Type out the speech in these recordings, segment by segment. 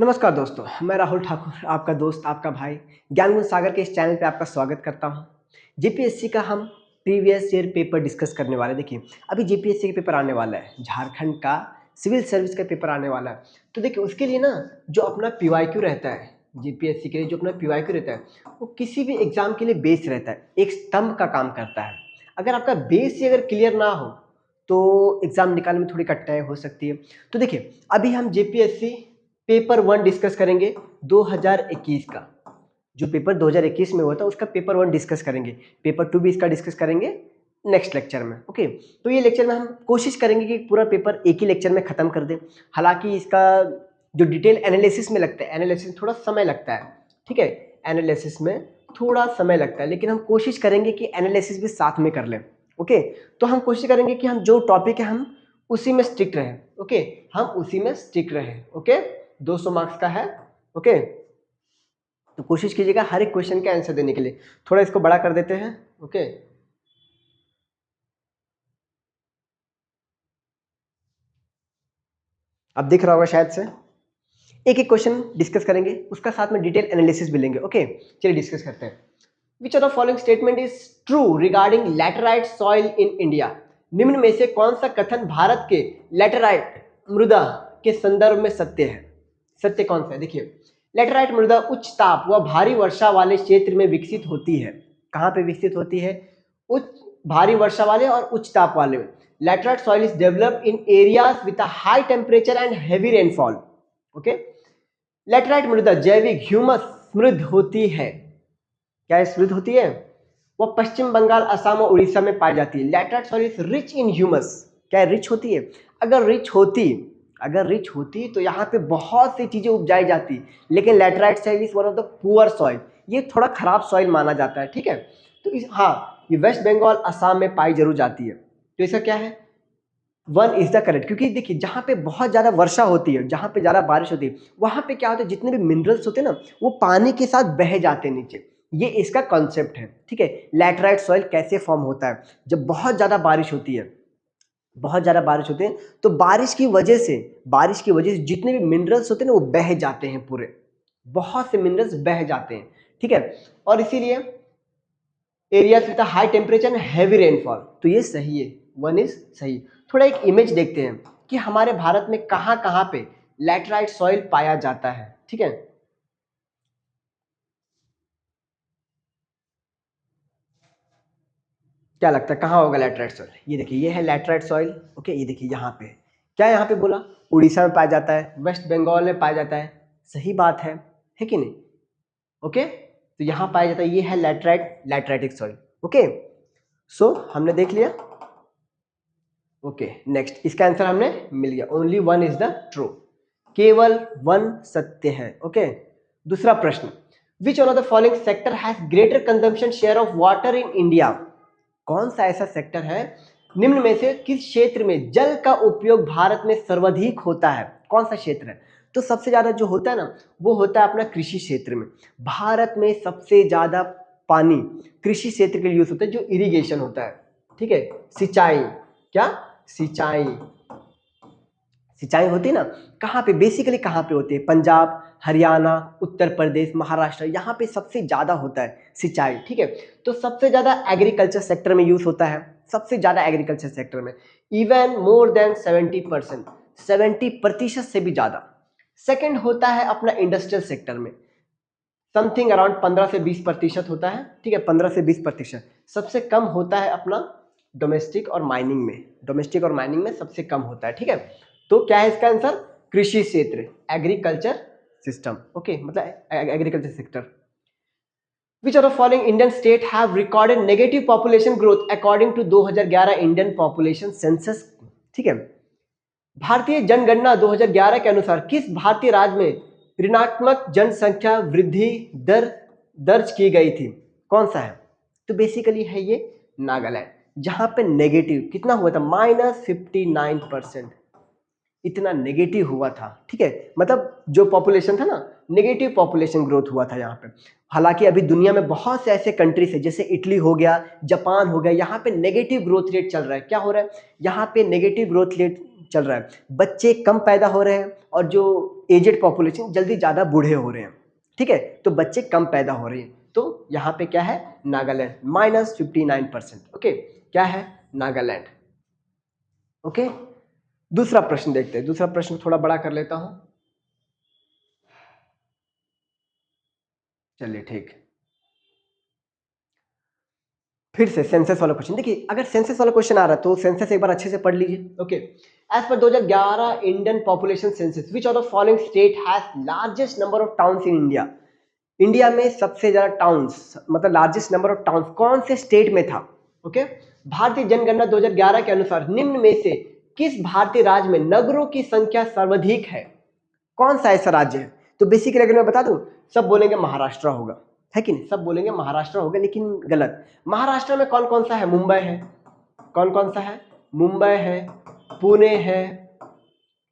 नमस्कार दोस्तों, मैं राहुल ठाकुर, आपका दोस्त, आपका भाई, ज्ञान सागर के इस चैनल पे आपका स्वागत करता हूँ। जेपीएससी का हम प्रीवियस ईयर पेपर डिस्कस करने वाले हैं। देखिए, अभी जेपीएससी का पेपर आने वाला है, झारखंड का सिविल सर्विस का पेपर आने वाला है। तो देखिए, उसके लिए ना जो अपना पीवाईक्यू रहता है, जेपीएससी के लिए जो अपना पीवाईक्यू रहता है, वो किसी भी एग्जाम के लिए बेस रहता है, एक स्तंभ का काम करता है। अगर आपका बेस ही अगर क्लियर ना हो तो एग्जाम निकालने में थोड़ी कठिनाई हो सकती है। तो देखिए, अभी हम जेपीएससी पेपर 1 डिस्कस करेंगे 2021 का। जो पेपर 2021 में हुआ था उसका पेपर 1 डिस्कस करेंगे। पेपर 2 भी इसका डिस्कस करेंगे नेक्स्ट लेक्चर में। ओके, तो ये लेक्चर में हम कोशिश करेंगे कि पूरा पेपर एक ही लेक्चर में खत्म कर दें। हालांकि इसका जो डिटेल एनालिसिस में लगता है, एनालिसिस में थोड़ा समय लगता है, ठीक है, एनालिसिस में थोड़ा समय लगता है, लेकिन हम कोशिश करेंगे कि एनालिसिस भी साथ में कर लें। ओके, तो हम कोशिश करेंगे कि हम जो टॉपिक है हम उसी में स्टिक रहें। ओके, हम उसी में स्टिक रहें। ओके, 200 मार्क्स का है। ओके, तो कोशिश कीजिएगा हर एक क्वेश्चन का आंसर देने के लिए। थोड़ा इसको बड़ा कर देते हैं। ओके, अब दिख रहा होगा शायद से। एक एक क्वेश्चन डिस्कस करेंगे, उसका साथ में डिटेल एनालिसिस भी लेंगे। ओके, चलिए डिस्कस करते हैं। Which of the following statement is true regarding laterite soil in India? निम्न में से कौन सा कथन भारत के लैटेराइट मृदा के संदर्भ में सत्य है? सत्य कौन सा है? देखिए, लैटेराइट मृदा उच्च ताप व भारी वर्षा वाले क्षेत्र में विकसित होती है। कहाँ पे विकसित होती है? उच्च भारी वर्षा वाले और उच्च ताप वाले। Laterite soil is developed in areas with a high temperature and heavy rainfall. Okay, laterite मृदा जैविक ह्यूमस समृद्ध होती है। क्या समृद्ध होती है? वह पश्चिम बंगाल, असम और उड़ीसा में पाई जाती है। Laterite soil is rich in humus. क्या रिच होती है? अगर रिच होती तो यहाँ पे बहुत सी चीजें उपजाई जाती, लेकिन laterite soil is one of the poor soil. ये थोड़ा खराब सॉइल माना जाता है, ठीक है। तो हाँ, ये वेस्ट बंगाल, असम में पाई जरूर जाती है। तो इसका क्या है? 1 इज द करेक्ट। क्योंकि देखिए, जहाँ पे बहुत ज्यादा वर्षा होती है, जहाँ पे ज्यादा बारिश होती है, वहां पे क्या होता है, जितने भी मिनरल्स होते हैं ना, वो पानी के साथ बह जाते हैं नीचे। ये इसका कॉन्सेप्ट है, ठीक है। लैटेराइट सॉइल कैसे फॉर्म होता है? जब बहुत ज्यादा बारिश होती है, बहुत ज्यादा बारिश होती है, तो बारिश की वजह से जितने भी मिनरल्स होते हैं ना, वो बह जाते हैं पूरे। बहुत से मिनरल्स बह जाते हैं, ठीक है। और इसीलिए areas with high temperature and heavy rainfall, तो ये सही है, 1 इज सही। थोड़ा एक इमेज देखते हैं कि हमारे भारत में कहां कहां पे लैटेराइट सॉइल पाया जाता है, ठीक है। क्या लगता है कहाँ होगा लैटेराइट सॉइल? ये देखिए, ये है लैटेराइट सॉइल। ओके, ये देखिए यहाँ पे, क्या यहाँ पे बोला? उड़ीसा में पाया जाता है, वेस्ट बंगाल में पाया जाता है। सही बात है कि नहीं? ओके, तो यहाँ पाया जाता है, ये है लैटेराइटिक सॉइल। ओके, सो हमने देख लिया। ओके, नेक्स्ट, इसका आंसर हमने मिल गया। ओनली 1 इज द ट्रू, केवल 1 सत्य है। ओके, दूसरा प्रश्न, which one of the following sector has greater consumption share of water in India? कौन सा ऐसा सेक्टर है, निम्न में से किस क्षेत्र में जल का उपयोग भारत में सर्वाधिक होता है? कौन सा क्षेत्र है? तो सबसे ज्यादा जो होता है ना, वो होता है अपना कृषि क्षेत्र में। भारत में सबसे ज्यादा पानी कृषि क्षेत्र के लिए यूज होता है, जो इरिगेशन होता है, ठीक है, सिंचाई। क्या? सिंचाई। सिंचाई होती है ना, कहाँ पे बेसिकली, कहाँ पे होती है? पंजाब, हरियाणा, उत्तर प्रदेश, महाराष्ट्र, यहाँ पे सबसे ज्यादा होता है सिंचाई, ठीक है। तो सबसे ज्यादा एग्रीकल्चर सेक्टर में यूज होता है, सबसे ज्यादा एग्रीकल्चर सेक्टर में, इवन मोर देन 70%, 70% से भी ज्यादा। सेकंड होता है अपना इंडस्ट्रियल सेक्टर में, समथिंग अराउंड 15 से 20% होता है, ठीक है, 15 से 20%। सबसे कम होता है अपना डोमेस्टिक और माइनिंग में, डोमेस्टिक और माइनिंग में सबसे कम होता है, ठीक है। तो क्या है इसका आंसर? कृषि क्षेत्र, एग्रीकल्चर सिस्टम। ओके, मतलब agriculture sector. Which of the following Indian state have recorded negative population growth according to 2011 Indian population census? ठीक है, भारतीय जनगणना 2011 के अनुसार किस भारतीय राज्य में ऋणात्मक जनसंख्या वृद्धि दर दर्ज की गई थी? कौन सा है? तो बेसिकली है ये नागालैंड, जहां पे नेगेटिव कितना हुआ था? -59%। इतना नेगेटिव हुआ था, ठीक है, मतलब जो पॉपुलेशन था ना, नेगेटिव पॉपुलेशन ग्रोथ हुआ था यहाँ पे। हालांकि अभी दुनिया में बहुत से ऐसे कंट्रीज है, जैसे इटली हो गया, जापान हो गया, यहाँ पे नेगेटिव ग्रोथ रेट चल रहा है। क्या हो रहा है यहाँ पे? नेगेटिव ग्रोथ रेट चल रहा है, बच्चे कम पैदा हो रहे हैं, और जो एजेड पॉपुलेशन, जल्दी ज़्यादा बूढ़े हो रहे हैं, ठीक है, तो बच्चे कम पैदा हो रहे हैं। तो यहाँ पे क्या है, नागालैंड -59%। ओके, क्या है, नागालैंड। ओके, दूसरा प्रश्न देखते हैं। दूसरा प्रश्न थोड़ा बड़ा कर लेता हूं, चलिए ठीक। फिर से सेंसस वाला क्वेश्चन देखिए, अगर सेंसस वाला क्वेश्चन आ रहा है तो सेंसस एक बार अच्छे से पढ़ लीजिए। Okay, as per 2011 Indian population census which of the following state has largest number of towns in India. India में सबसे ज्यादा टाउन्स, मतलब लार्जेस्ट नंबर ऑफ टाउन्स कौन से स्टेट में था। ओके, भारतीय जनगणना 2011 के अनुसार निम्न में से किस भारतीय राज्य में नगरों की संख्या सर्वाधिक है, कौन सा ऐसा राज्य है। तो बेसिकली अगर मैं बता दूं, सब बोलेंगे महाराष्ट्र होगा, है कि नहीं, सब बोलेंगे महाराष्ट्र होगा, लेकिन गलत। महाराष्ट्र में कौन कौन सा है, मुंबई है, कौन कौन सा है, मुंबई है, पुणे है,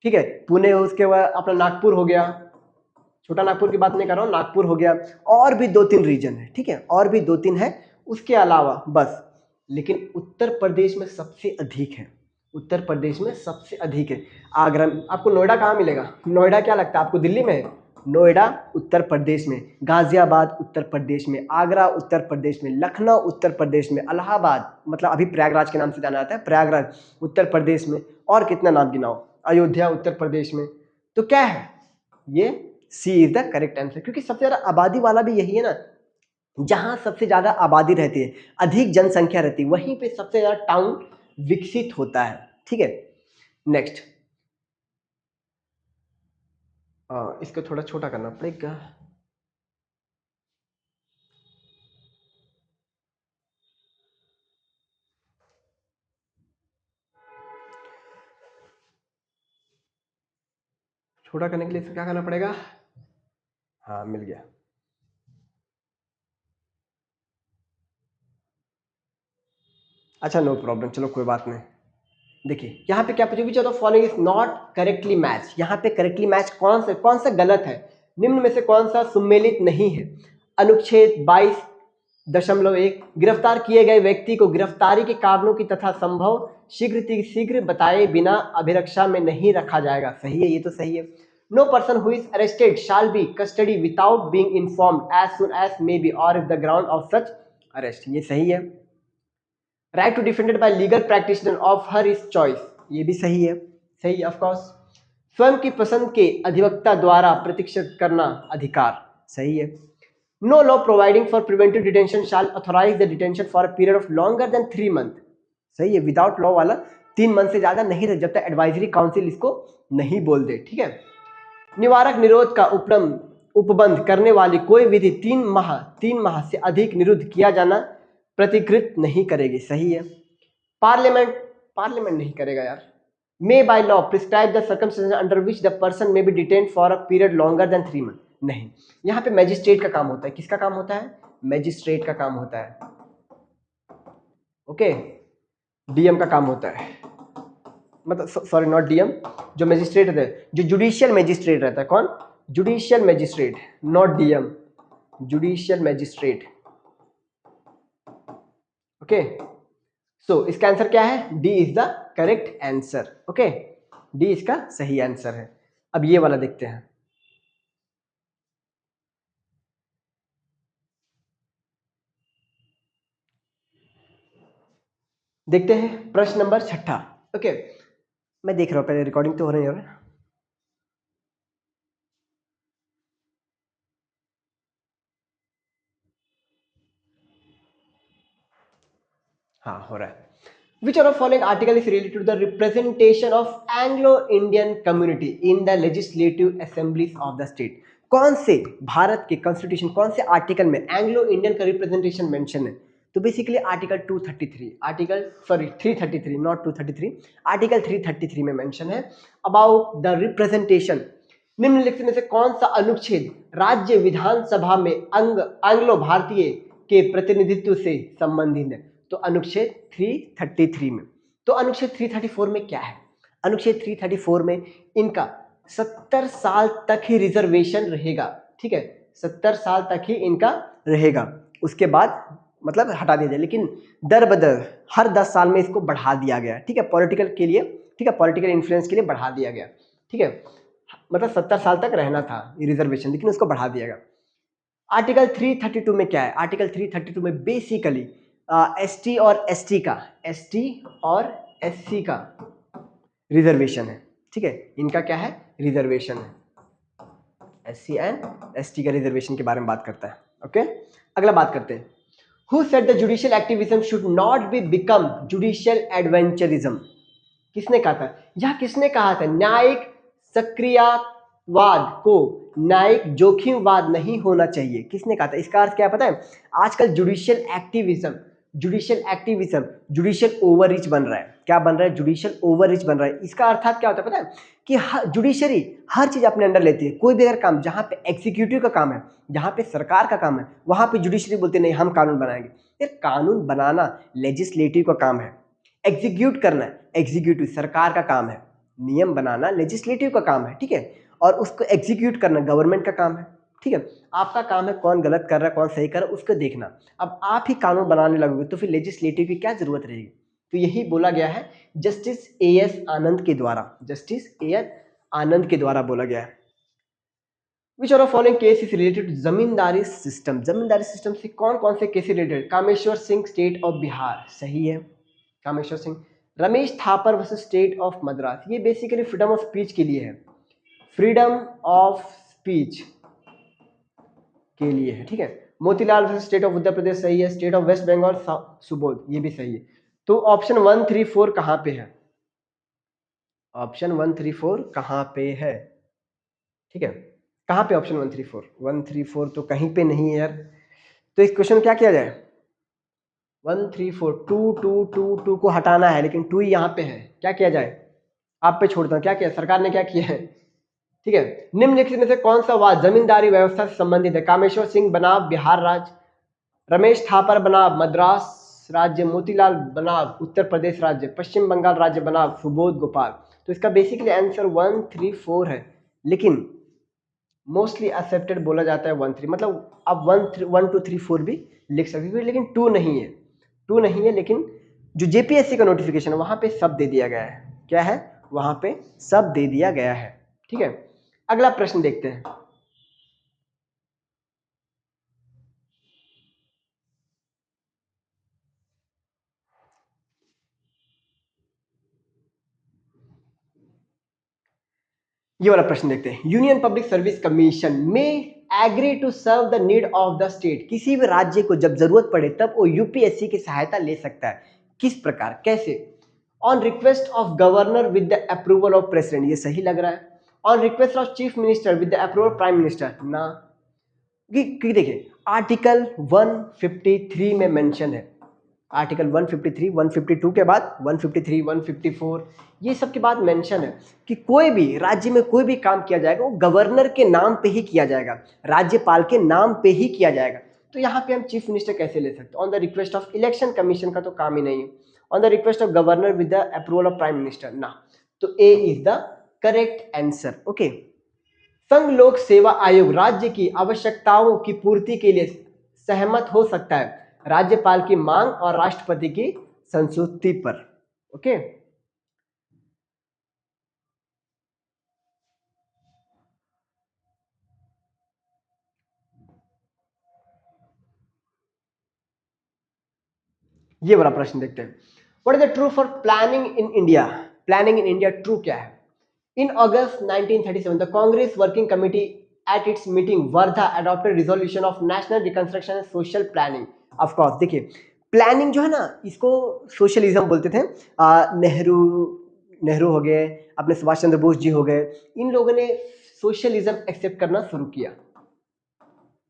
ठीक है, पुणे, उसके बाद अपना नागपुर हो गया, छोटा नागपुर की बात नहीं कर रहा हूँ, नागपुर हो गया, और भी 2-3 रीजन है, ठीक है, और भी 2-3 है, उसके अलावा बस। लेकिन उत्तर प्रदेश में सबसे अधिक है, उत्तर प्रदेश में सबसे अधिक है। आगरा, आपको नोएडा कहाँ मिलेगा, नोएडा क्या लगता है आपको, दिल्ली में है, नोएडा उत्तर प्रदेश में, गाजियाबाद उत्तर प्रदेश में, आगरा उत्तर प्रदेश में, लखनऊ उत्तर प्रदेश में, इलाहाबाद, मतलब अभी प्रयागराज के नाम से जाना जाता है, प्रयागराज उत्तर प्रदेश में, और कितना नाम गिनाओ, अयोध्या उत्तर प्रदेश में। तो क्या है, ये सी इज द करेक्ट आंसर, क्योंकि सबसे ज्यादा आबादी वाला भी यही है ना, जहां सबसे ज्यादा आबादी रहती है, अधिक जनसंख्या रहती है, वहीं पे सबसे ज्यादा टाउन विकसित होता है, ठीक है। नेक्स्ट, इसको थोड़ा छोटा करना पड़ेगा। छोटा करने के लिए इसको क्या करना पड़ेगा, हाँ मिल गया। अच्छा नो प्रॉब्लम, चलो कोई बात नहीं। देखिए यहाँ पे क्या पूछा, विच of the following is not correctly match. यहाँ पे करेक्टली मैच कौन सा गलत है, निम्न में से कौन सा सुमेलित नहीं है। अनुच्छेद 22.1, गिरफ्तार किए गए व्यक्ति को गिरफ्तारी के कारणों की तथा संभव शीघ्र बताए बिना अभिरक्षा में नहीं रखा जाएगा। सही है, ये तो सही है। No person who is arrested shall be custody without being informed as soon as may be और if the ground of such arrest, ये सही है। Right to defended by legal practitioner of her is choice, ये भी सही है, सही है ऑफ कोर्स। स्वयं की पसंद के अधिवक्ता द्वारा प्रतीक्षित करना अधिकार, सही है। No law providing for preventive detention shall authorise the detention for a period of longer than 3 month, सही है। विदाउट लॉ वाला 3 मंथ से ज्यादा नहीं रह, जब तक एडवाइजरी काउंसिल इसको नहीं बोल दे, ठीक है। निवारक निरोध का उपबंध करने वाली कोई विधि 3 माह से अधिक निरुद्ध किया जाना प्रतिकृत नहीं करेगी, सही है। पार्लियामेंट नहीं करेगा यार। May by law prescribe the circumstances under which the person may be detained for a period longer than 3 month, नहीं। यहाँ पे मैजिस्ट्रेट का काम होता है, किसका काम होता है, मैजिस्ट्रेट का काम होता है, ओके, डीएम का काम होता है, मतलब सॉरी नॉट डीएम, जो मैजिस्ट्रेट रहता है, जो जुडिशियल मैजिस्ट्रेट रहता है, कौन, judicial magistrate, not DM, judicial magistrate, okay. So इसका आंसर क्या है, D is the correct answer, okay, D इसका सही आंसर है। अब ये वाला देखते हैं, देखते हैं प्रश्न नंबर 6, ओके। मैं देख रहा हूं, पहले रिकॉर्डिंग तो हो रही है, हाँ हो रहा है। Which of the following article is related to the representation of Anglo-Indian community in the legislative assemblies of the state? कौन से भारत के कॉन्स्टिट्यूशन, कौन से आर्टिकल में एंग्लो इंडियन का रिप्रेजेंटेशन मेंशन है। तो basically article 233, article sorry 333, not 233, article 333 में मेंशन है अबाउट द रिप्रेजेंटेशन। निम्नलिखित में से कौन सा अनुच्छेद राज्य विधानसभा में एंग्लो भारतीय के प्रतिनिधित्व से संबंधित है। तो अनुच्छेद 333 में। तो अनुच्छेद 334 में क्या है, अनुच्छेद 334 में इनका 70 साल तक ही रिजर्वेशन रहेगा, ठीक है, 70 साल तक ही इनका रहेगा, उसके बाद मतलब हटा दिया जाए, लेकिन दर बदर हर 10 साल में इसको बढ़ा दिया गया, ठीक है, पॉलिटिकल के लिए, ठीक है, पॉलिटिकल इन्फ्लुएंस के लिए बढ़ा दिया गया, ठीक है। मतलब 70 साल तक रहना था रिजर्वेशन, लेकिन उसको बढ़ा दिया गया। आर्टिकल 332 में क्या है? आर्टिकल 332 में बेसिकली एसटी और एसटी का, एसटी और एससी का रिजर्वेशन है, ठीक है, इनका क्या है? रिजर्वेशन है। एससी एंड एसटी का रिजर्वेशन के बारे में बात करता है। ओके, अगला बात करते हैं। Who said the judicial activism should not be become judicial adventurism? किसने कहा था? यह किसने कहा था? न्यायिक सक्रियवाद को न्यायिक जोखिमवाद नहीं होना चाहिए। किसने कहा था? इसका अर्थ क्या है पता है? आजकल जुडिशियल एक्टिविज्म, जुडिशियल ओवररीच बन रहा है। क्या बन रहा है? जुडिशियल ओवररीच बन रहा है। इसका अर्थात क्या होता है पता है? कि जुडिशरी हर चीज अपने अंडर लेती है। कोई भी अगर काम जहां पे एग्जीक्यूटिव का काम है, जहां पे सरकार का काम है, वहां पे जुडिशरी बोलते नहीं हम कानून बनाएंगे। यार कानून बनाना लेजिस्लेटिव का काम है, एग्जीक्यूट करना एग्जीक्यूटिव सरकार का काम है, नियम बनाना लेजिस्लेटिव का काम है, ठीक है, और उसको एग्जीक्यूट करना गवर्नमेंट का काम है, ठीक है। आपका काम है कौन गलत कर रहा है कौन सही कर रहा है उसको देखना। अब आप ही कानून बनाने लगोगे तो फिर लेजिस्लेटिव की क्या जरूरत रहेगी? तो यही बोला गया है जस्टिस एएस आनंद के द्वारा, जस्टिस एएस आनंद के द्वारा बोला गया है। Which of the following case is related to zamindari system? Zamindari system से कौन कौन से case related? Kameshwar Singh state of Bihar, सही है, Kameshwar Singh. Ramesh Thapar versus state of Madras, ये बेसिकली फ्रीडम ऑफ स्पीच के लिए है, फ्रीडम ऑफ स्पीच के लिए है, ठीक है। Motilal versus state of Uttar Pradesh, सही है। State of West Bengal Subodh, ये भी सही है। तो ऑप्शन 1 3 4 कहां पे है? ऑप्शन 1 3 4 कहां पे है? ठीक है, कहां पे ऑप्शन 1 3 4? 1 3 4 तो कहीं पे नहीं है यार। तो इस क्वेश्चन क्या किया जाए? 1 3 4 2 2 2 2 को हटाना है, लेकिन 2 यहाँ पे है, क्या किया जाए? आप पे छोड़ता हूँ, क्या किया सरकार ने, क्या किया है? ठीक है, निम्नलिखित में से कौन सा वाद जमींदारी व्यवस्था से संबंधित है? कामेश्वर सिंह बनाम बिहार राज्य, रमेश थापर बनाम मद्रास राज्य, मोतीलाल बनाम उत्तर प्रदेश राज्य, पश्चिम बंगाल राज्य बनाम सुबोध गोपाल। तो इसका बेसिकली आंसर 1 3 4 है, लेकिन मोस्टली एक्सेप्टेड बोला जाता है 1 3, मतलब आप 1 2 3 4 भी लिख सकते हैं, लेकिन 2 नहीं है, 2 नहीं है। लेकिन जो जेपीएससी का नोटिफिकेशन है वहां पे सब दे दिया गया है, क्या है? वहां पे सब दे दिया गया है, ठीक है। अगला प्रश्न देखते हैं। ये वाला प्रश्न देखते हैं। यूनियन पब्लिक सर्विस कमीशन में agree to serve the need of the state, किसी भी राज्य को जब जरूरत पड़े तब वो यूपीएससी की सहायता ले सकता है। किस प्रकार, कैसे? On request of governor with the approval of president, ये सही लग रहा है। On request of chief minister with the approval prime minister, ना। कि देखिए आर्टिकल 153 में मेंशन है, आर्टिकल 153, 152 के बाद 153, 154, ये सब के बाद मेंशन है कि कोई भी राज्य में कोई भी काम किया जाएगा वो गवर्नर के नाम पे ही किया जाएगा, राज्यपाल के नाम पे ही किया जाएगा। तो यहाँ पे हम चीफ मिनिस्टर कैसे ले सकते हैं? On the request of election commission का तो काम ही नहीं है। On the request of governor with the approval of prime minister, ना। तो A is the correct answer. Okay, Sangh Lok सेवा आयोग राज्य की आवश्यकताओं की पूर्ति के लिए सहमत हो सकता है राज्यपाल की मांग और राष्ट्रपति की संस्तुति पर। ओके, ये बड़ा प्रश्न देखते हैं। What is the true for planning in India? Planning in India true क्या है? इन अगस्त 1937 the Congress working committee at its meeting Wardha adopted resolution of national reconstruction and social planning. Of course देखिए प्लानिंग जो है ना, इसको सोशलिज्म बोलते थे। नेहरू हो गए, अपने सुभाष चंद्र बोस जी हो गए, इन लोगों ने सोशलिज्म एक्सेप्ट करना शुरू किया,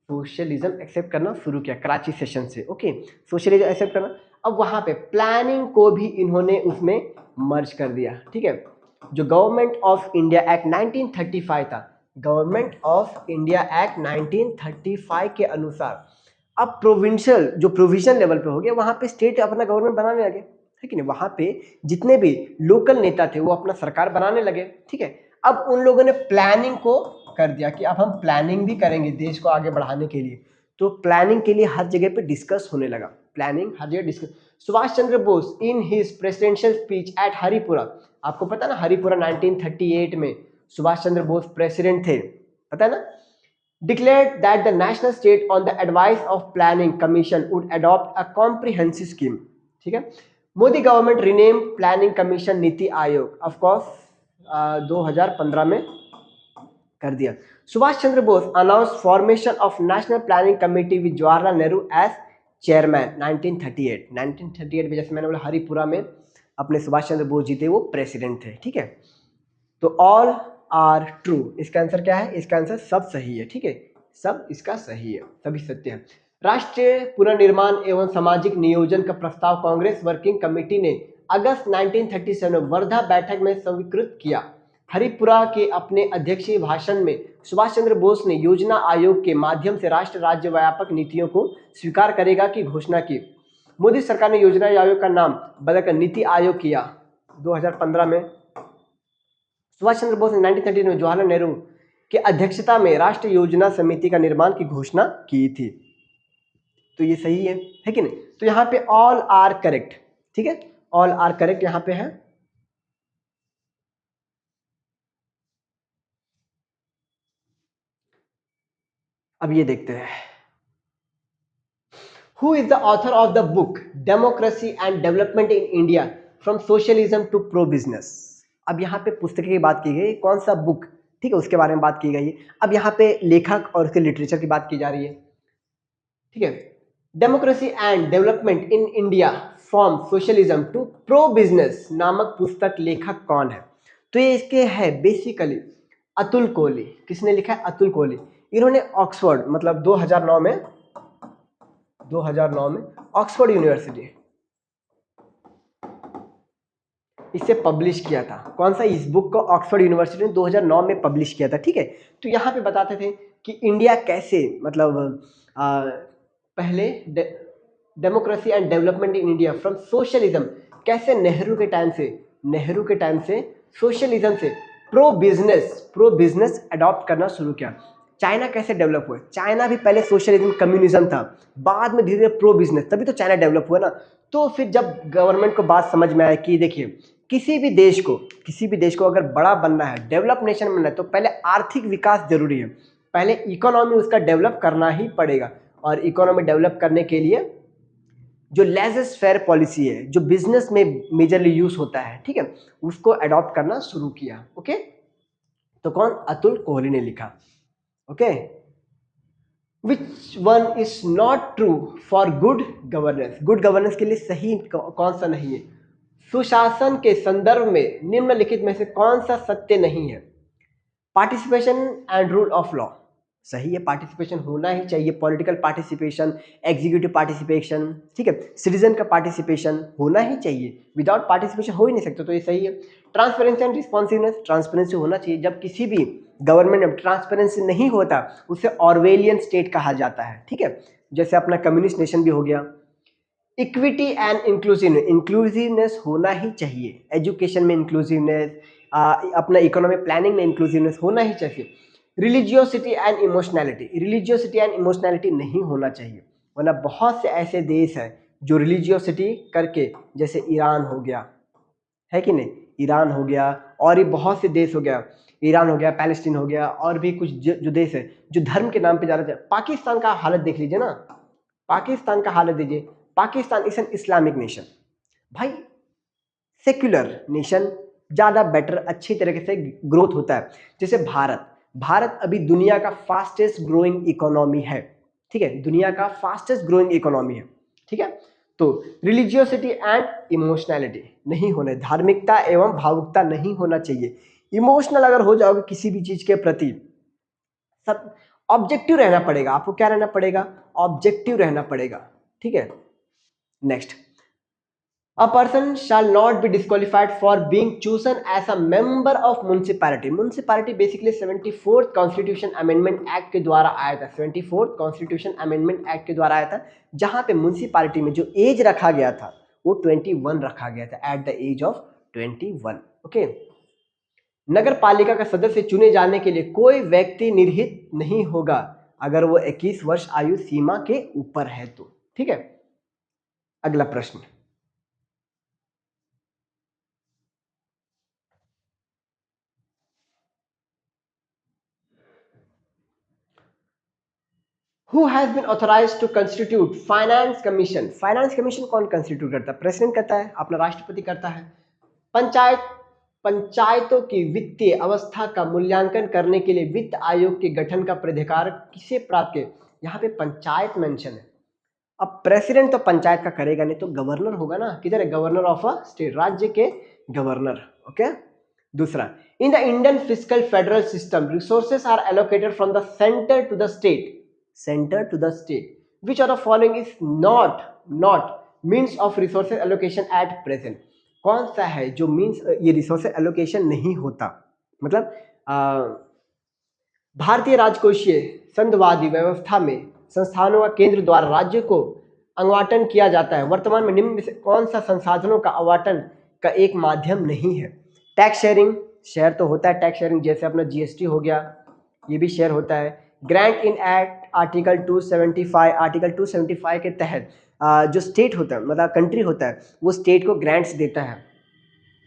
सोशलिज्म एक्सेप्ट करना शुरू किया कराची सेशन से। ओके, सोशलिज्म एक्सेप्ट करना, अब वहां पे प्लानिंग को भी इन्होंने उसमें मर्ज कर दिया, ठीक है। जो गवर्नमेंट ऑफ इंडिया एक्ट 1935 था, गवर्नमेंट ऑफ इंडिया एक्ट 1935 के अनुसार अब प्रोविंशियल जो प्रोविजन लेवल पे हो गया, वहां पे स्टेट अपना गवर्नमेंट बनाने लगे, ठीक है ना। वहां पे जितने भी लोकल नेता थे वो अपना सरकार बनाने लगे, ठीक है। अब उन लोगों ने प्लानिंग को कर दिया कि अब हम प्लानिंग भी करेंगे देश को आगे बढ़ाने के लिए। तो प्लानिंग के लिए हर जगह पे डिस्कस होने लगा, प्लानिंग हर जगह discuss. Subhash Chandra Bose in his presidential speech at Haripura, आपको पता ना हरिपुरा 1938 में सुभाष चंद्र बोस प्रेसिडेंट थे, पता है ना। declared that the national state on the advice of planning commission would adopt a comprehensive scheme, ठीक है। Modi government rename planning commission NITI Aayog, of course 2015 में कर दिया। Subhash Chandra Bose announce formation of national planning committee with Jawaharlal Nehru as chairman 1938 में, जैसे मैंने बोला हरिपुरा में अपने सुभाष चंद्र बोस जी थे, वो प्रेसिडेंट थे, ठीक है। तो ऑल आर ट्रू, इसका आंसर क्या है, इसका आंसर सब सही है, ठीक है, सब इसका सही है, सभी सत्य है। राष्ट्रीय पुनर्निर्माण एवं सामाजिक नियोजन का प्रस्ताव कांग्रेस वर्किंग कमेटी ने अगस्त 1937 में वर्धा बैठक में स्वीकृत किया। हरिपुरा के अपने अध्यक्षीय भाषण में सुभाष चंद्र बोस ने योजना आयोग के माध्यम से राष्ट्र राज्य व्यापक नीतियों को स्वीकार करेगा की घोषणा की। मोदी सरकार ने योजना आयोग का नाम बदलकर नीति आयोग किया 2015 में। सुभाष चंद्र बोस ने 1930 में जवाहरलाल नेहरू की अध्यक्षता में राष्ट्रीय योजना समिति का निर्माण की घोषणा की थी। तो ये सही है कि नहीं। तो यहाँ पे ऑल आर करेक्ट, ठीक है, ऑल आर करेक्ट यहाँ पे है। अब ये देखते हैं, who is the author of the book Democracy and Development in India from Socialism to Pro Business. अब यहाँ पे पुस्तक की बात की गई, कौन सा बुक, ठीक है, उसके बारे में बात की गई है। अब यहाँ पे लेखक और उसके लिटरेचर की बात की जा रही है, ठीक है। Democracy and Development in India from Socialism to Pro Business नामक पुस्तक लेखक कौन है। तो ये इसके है बेसिकली अतुल कोहली। किसने लिखा है, अतुल कोहली। इन्होंने ऑक्सफोर्ड मतलब 2009 में ऑक्सफोर्ड यूनिवर्सिटी इसे पब्लिश किया था। कौन सा, इस बुक को ऑक्सफोर्ड यूनिवर्सिटी ने 2009 में पब्लिश किया था, ठीक है। तो यहाँ पे बताते थे कि इंडिया कैसे मतलब पहले democracy and Development in India from socialism, कैसे नेहरू के टाइम से सोशलिज्म से प्रो बिजनेस अडॉप्ट करना शुरू किया। चाइना कैसे डेवलप हुआ, चाइना भी पहले सोशलिज्म कम्युनिज्म था, बाद में धीरे धीरे प्रो बिजनेस, तभी तो चाइना डेवलप हुआ ना। तो फिर जब गवर्नमेंट को बात समझ में आया कि देखिए किसी भी देश को अगर बड़ा बनना है, डेवलप नेशन बनना है, तो पहले आर्थिक विकास जरूरी है, पहले इकोनॉमी उसका डेवलप करना ही पड़ेगा। और इकोनॉमी डेवलप करने के लिए जो लेजेस्ट फेयर पॉलिसी है, जो बिजनेस में मेजरली यूज होता है, ठीक है, उसको अडॉप्ट करना शुरू किया। ओके, तो कौन, अतुल कोहली ने लिखा। Okay, which one is not true for good governance. Good governance के लिए सही कौन सा नहीं है। सुशासन के संदर्भ में निम्नलिखित में से कौन सा सत्य नहीं है। Participation and rule of law, सही है, पार्टिसिपेशन होना ही चाहिए, पॉलिटिकल पार्टिसिपेशन, एग्जीक्यूटिव पार्टिसिपेशन, ठीक है, सिटीजन का पार्टिसिपेशन होना ही चाहिए, विदाउट पार्टिसिपेशन हो ही नहीं सकता, तो ये सही है। ट्रांसपेरेंसी एंड रिस्पॉन्सिवनेस, ट्रांसपेरेंसी होना चाहिए। जब किसी भी गवर्नमेंट में ट्रांसपेरेंसी नहीं होता उसे ऑर्वेलियन स्टेट कहा जाता है, ठीक है, जैसे अपना कम्युनिस्ट नेशन भी हो गया। इक्विटी एंड इंक्लूसिवनेस होना ही चाहिए, एजुकेशन में इंक्लूसिवनेस, अपना इकोनॉमिक प्लानिंग में इंक्लूसिवनेस होना ही चाहिए। रिलीजियोसिटी एंड इमोशनैलिटी नहीं होना चाहिए, वरना बहुत से ऐसे देश हैं जो रिलीजियोसिटी करके, जैसे ईरान हो गया, है कि नहीं, ईरान हो गया, और ये बहुत से देश हो गया, ईरान हो गया, पैलेस्टीन हो गया, और भी कुछ जो देश है जो धर्म के नाम पे ज्यादा। पाकिस्तान का हालत देख लीजिए ना, पाकिस्तान का हालत दीजिए, Pakistan is an Islamic nation भाई, सेक्युलर नेशन, ज़्यादा बेटर अच्छी तरीके से ग्रोथ होता है। जैसे भारत अभी दुनिया का फास्टेस्ट ग्रोइंग इकोनॉमी है, ठीक है, दुनिया का फास्टेस्ट ग्रोइंग इकोनॉमी है, ठीक है। तो रिलीजियोसिटी एंड इमोशनैलिटी नहीं होने, धार्मिकता एवं भावुकता नहीं होना चाहिए। इमोशनल अगर हो जाओगे किसी भी चीज के प्रति, सब ऑब्जेक्टिव रहना पड़ेगा आपको, क्या रहना पड़ेगा, ऑब्जेक्टिव रहना पड़ेगा, ठीक है। Next, a person shall not be disqualified for being chosen as a member of municipality। municipality basically 74th constitution amendment act के द्वारा आया था, 74th कॉन्स्टिट्यूशन अमेंडमेंट एक्ट के द्वारा आया था, जहां पे म्यूनिसिपैलिटी में जो एज रखा गया था वो 21 रखा गया था, at the age of 21। Okay, nagar palika का सदस्य चुने जाने के लिए कोई व्यक्ति निर्हित नहीं होगा अगर वो 21 वर्ष आयु सीमा के ऊपर है तो, ठीक है। अगला प्रश्न, who has been authorised to constitute Finance Commission? Finance Commission कौन कंस्टिट्यूट करता है? प्रेसिडेंट करता है, अपना राष्ट्रपति करता है। पंचायतों की वित्तीय अवस्था का मूल्यांकन करने के लिए वित्त आयोग के गठन का प्राधिकार किसे प्राप्त किया? यहाँ पे पंचायत मेंशन है। अब प्रेसिडेंट तो पंचायत का करेगा नहीं, तो गवर्नर होगा ना। किधर है? गवर्नर ऑफ अ स्टेट, राज्य के गवर्नर। ओके। दूसरा, in the Indian physical federal system resources are allocated from the centre to the state, centre to the state, which are the following is not means of resources allocation at present? कौन सा है जो means ये resources allocation नहीं होता? मतलब भारतीय राजकोषीय संघवादी व्यवस्था में संस्थानों का केंद्र द्वारा राज्य को आवंटन किया जाता है। वर्तमान में निम्न में से कौन सा संसाधनों का आवंटन का एक माध्यम नहीं है? टैक्स शेयरिंग, शेयर तो होता है टैक्स शेयरिंग, जैसे अपना जीएसटी हो गया, ये भी शेयर होता है। Grant in act article 275, article 275 के तहत जो स्टेट होता है, मतलब कंट्री होता है, वो स्टेट को ग्रांट्स देता है।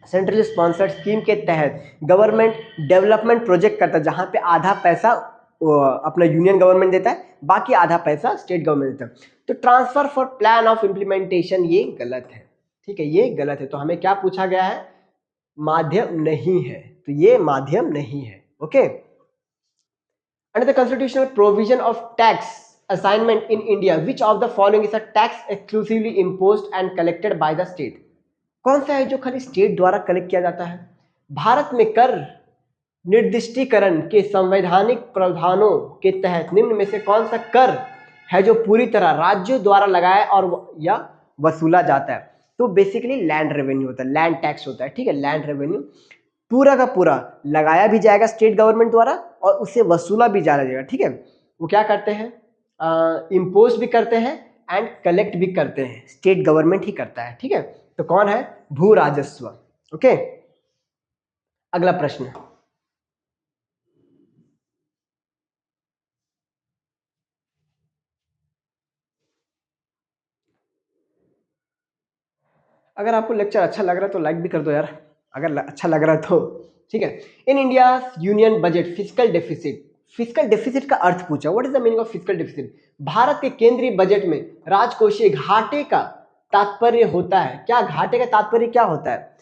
सेंट्रल स्पॉन्सर्ड स्कीम के तहत गवर्नमेंट डेवलपमेंट प्रोजेक्ट करता है, जहां पे आधा पैसा अपना यूनियन गवर्नमेंट देता है, बाकी आधा पैसा स्टेट गवर्नमेंट देता है। तो transfer for plan of implementation ये गलत है, ठीक है, ये गलत है। तो हमें क्या पूछा गया है? माध्यम नहीं है, तो ये माध्यम नहीं है। Okay. Under the constitutional provision of tax assignment in India, which of the following is a tax exclusively imposed and collected by the state? कौन सा है जो खाली स्टेट द्वारा कलेक्ट किया जाता है? भारत में कर निर्दिष्टीकरण के संवैधानिक प्रावधानों के तहत निम्न में से कौन सा कर है जो पूरी तरह राज्यों द्वारा लगाया और या वसूला जाता है? तो बेसिकली लैंड रेवेन्यू होता है, लैंड टैक्स होता है, ठीक है। लैंड रेवेन्यू पूरा का पूरा लगाया भी जाएगा स्टेट गवर्नमेंट द्वारा और उससे वसूला भी जाएगा, ठीक है। वो क्या करते हैं? इम्पोज भी करते हैं एंड कलेक्ट भी करते हैं, स्टेट गवर्नमेंट ही करता है, ठीक है। तो कौन है? भू राजस्व। ओके। अगला प्रश्न, अगर आपको लेक्चर अच्छा लग रहा है तो लाइक भी कर दो यार, अगर अच्छा लग रहा है तो, ठीक है। In India union budget physical deficit, physical deficit का अर्थ पूछा, what is the meaning of physical deficit? Bharat के केंद्रीय बजट में राजकोषीय घाटे का तात्पर्य होता है क्या? घाटे का तात्पर्य क्या होता है?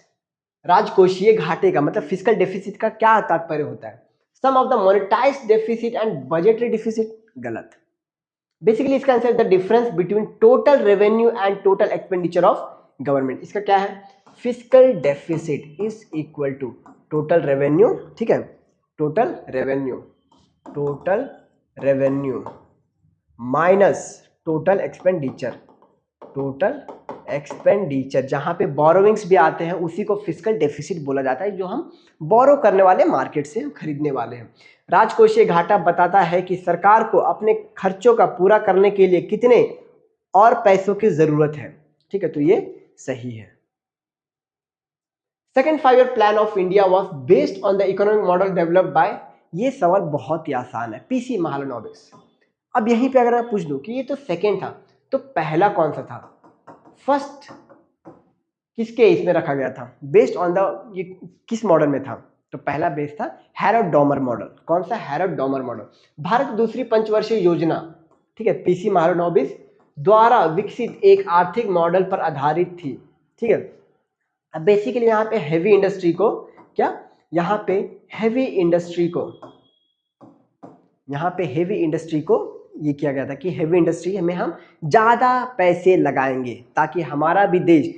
राजकोषीय घाटे का मतलब फिजिकल डेफिसिट का क्या तात्पर्य होता है? Sum of the monetized deficit and budgetary deficit, गलत। बेसिकली इसका answer the difference between total revenue and total expenditure of government. इसका क्या है? Fiscal deficit is equal to total revenue, ठीक है, total revenue, total revenue minus total expenditure, total expenditure. जहां पे borrowings भी आते हैं उसी को फिजिकल डेफिसिट बोला जाता है, जो हम बोरो करने वाले मार्केट से खरीदने वाले हैं। राजकोषीय घाटा बताता है कि सरकार को अपने खर्चों का पूरा करने के लिए कितने और पैसों की जरूरत है, ठीक है, तो ये सही है। Second 5 year plan of India was based on the economic model developed by, ये सवाल बहुत ही आसान है, पीसी महालनोबिस। अब यहीं पे अगर मैं पूछ दूं कि ये तो सेकेंड था, तो पहला कौन सा था? फर्स्ट किसके इसमें रखा गया था? बेस्ड ऑन द, ये किस मॉडल में था? तो पहला बेस था हैरोल्ड डॉमर मॉडल। कौन सा? Harold Domar model. भारत दूसरी पंचवर्षीय योजना, ठीक है, पीसी महालनोबिस द्वारा विकसित एक आर्थिक मॉडल पर आधारित थी, ठीक है। अब बेसिकली यहाँ पे हेवी इंडस्ट्री को क्या, यहाँ पे हेवी इंडस्ट्री को, यहाँ पे हेवी इंडस्ट्री को ये किया गया था कि हेवी इंडस्ट्री में हम ज्यादा पैसे लगाएंगे ताकि हमारा भी देश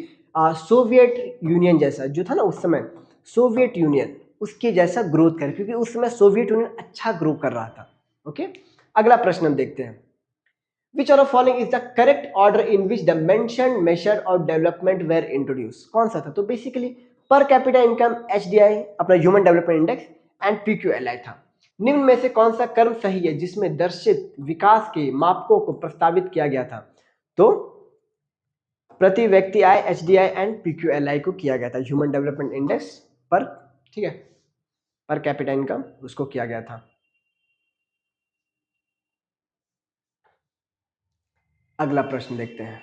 सोवियत यूनियन जैसा जो था ना उस समय, सोवियत यूनियन उसके जैसा ग्रोथ करे, क्योंकि उस समय सोवियत यूनियन अच्छा ग्रो कर रहा था। ओके। अगला प्रश्न हम देखते हैं, which of following is the correct order in which the mentioned measure of development were introduce? कौन सा था? तो basically per capita income, HDI अपना human development index and PQLI था। निम्न में से कौन सा क्रम सही है जिसमें दर्शित विकास के मापकों को प्रस्तावित किया गया था? तो प्रति व्यक्ति आय, एचडीआई एंड पीक्यूएलआई को किया गया था, ह्यूमन डेवलपमेंट इंडेक्स पर, ठीक है, पर कैपिटा इनकम उसको किया गया था। अगला प्रश्न देखते हैं,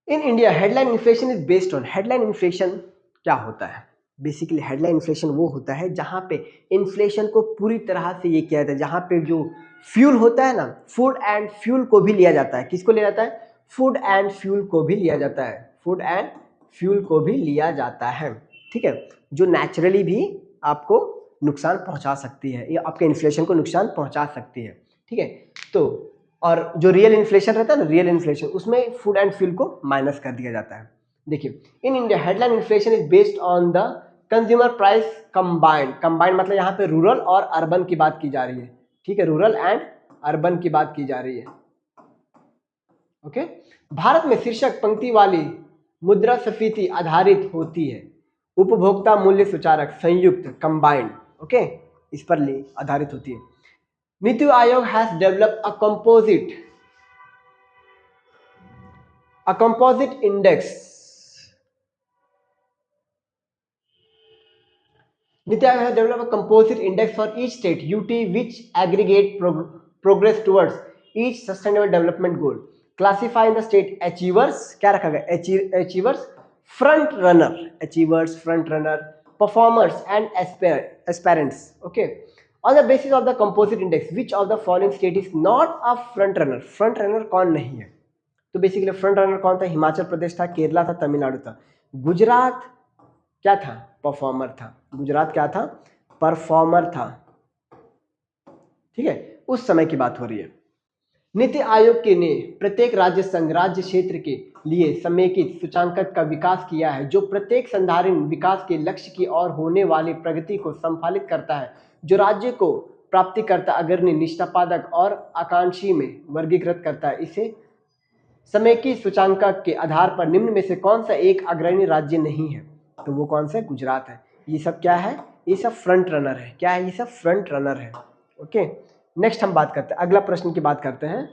in India headline inflation is based on, headline inflation क्या होता है? बेसिकली हेडलाइन इन्फ्लेशन वो होता है जहाँ पे इन्फ्लेशन को पूरी तरह से ये किया जाता है, जहाँ पे जो फ्यूल होता है ना, फूड एंड फ्यूल को भी लिया जाता है। किसको लिया जाता है? फूड एंड फ्यूल को भी लिया जाता है, फूड एंड फ्यूल को भी लिया जाता है, ठीक है, जो नेचुरली भी आपको नुकसान पहुंचा सकती है, या आपके इन्फ्लेशन को नुकसान पहुंचा सकती है, ठीक है। तो और जो रियल इन्फ्लेशन रहता है ना, रियल इन्फ्लेशन, उसमें फूड एंड फ्यूल को माइनस कर दिया जाता है। देखिए, in India headline inflation is based on the consumer price combined. Combined मतलब यहाँ पे रूरल और अर्बन की बात की जा रही है, ठीक है, रूरल एंड अर्बन की बात की जा रही है, ओके। भारत में शीर्षक पंक्ति वाली मुद्रास्फीति आधारित होती है, उपभोक्ता मूल्य सूचारक संयुक्त कंबाइंड, ओके, इस पर आधारित होती है। NITI Aayog has developed a composite index. Niti Aayog has developed a composite index for each state UT which aggregate progress towards each sustainable development goal. Classifying the state achievers, क्या रखा गया? Achievers, front runner, performers and aspirants. Okay. On the basis of the composite index, which of the following state is not a front runner? Front runner कौन नहीं है? तो basically front runner कौन था? हिमाचल प्रदेश था, केरला था, तमिलनाडु था। गुजरात क्या था? परफॉर्मर था। गुजरात क्या था? परफॉर्मर था, ठीक है, उस समय की बात हो रही है। नीति आयोग के ने प्रत्येक राज्य संघ राज्य क्षेत्र के लिए समेकित सूचांकन का विकास किया है, जो प्रत्येक संधारण विकास के लक्ष्य की ओर होने वाली प्रगति को संफलित करता है, जो राज्य को प्राप्तिकर्ता, अग्रणी, निष्ठापादक और आकांक्षी में वर्गीकृत करता है। इसे समेकित सूचांकन के आधार पर निम्न में से कौन सा एक अग्रणी राज्य नहीं है? तो वो कौन सा? गुजरात है। ये सब क्या है? ये सब फ्रंट रनर है। क्या है? ये सब फ्रंट रनर है, ओके। नेक्स्ट हम बात करते हैं, अगला प्रश्न की बात करते हैं।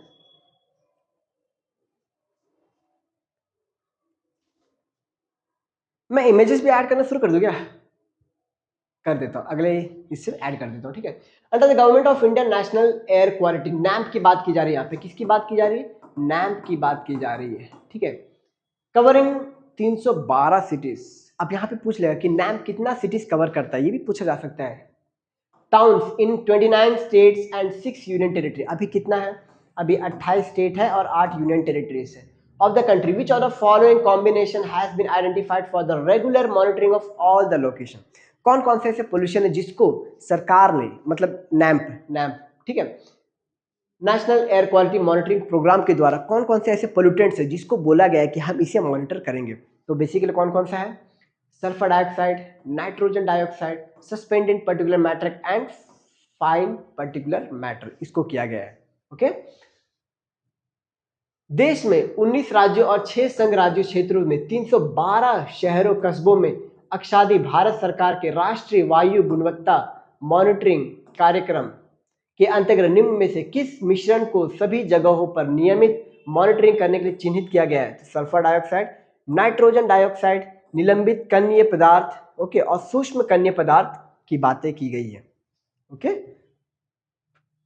मैं इमेजेस भी ऐड करना शुरू कर दूं क्या? कर देता हूं, अगले इससे ऐड कर देता हूं, ठीक है। Under the government of India national air quality, NAMP की बात की जा रही है यहाँ पे। किसकी बात की जा रही है? नैम्प की बात की जा रही है, ठीक है। Covering 312 cities. अब यहाँ पे पूछ लेगा कि नैम्प कितना सिटीज कवर करता है, ये भी पूछा जा सकता है। Towns in 29 states and 6 union territory. अभी कितना है? अभी 28 स्टेट है और 8 यूनियन टेरिटरीज है। Of the country which of the following combination has been identified for the regular monitoring of all the location. कौन कौन से ऐसे पोल्यूशन है जिसको सरकार ने, मतलब नैम्प, ठीक है, National air Quality Monitoring Programme के द्वारा कौन कौन से ऐसे पोल्यूटेंट्स है जिसको बोला गया है कि हम इसे मॉनिटर करेंगे? तो बेसिकली कौन कौन सा है? Sulphur dioxide, nitrogen dioxide, suspended particular matter and fine particular matter, इसको किया गया है, ओके। देश में 19 राज्यों और 6 संघ राज्य क्षेत्रों में 312 शहरों कस्बों में अक्षादी भारत सरकार के राष्ट्रीय वायु गुणवत्ता मॉनिटरिंग कार्यक्रम के अंतर्गत निम्न में से किस मिश्रण को सभी जगहों पर नियमित मॉनिटरिंग करने के लिए चिन्हित किया गया है? तो सल्फर डाइऑक्साइड, नाइट्रोजन डाइऑक्साइड, निलंबित कणीय पदार्थ, ओके, और सूक्ष्म कणीय पदार्थ की बातें की गई है, okay.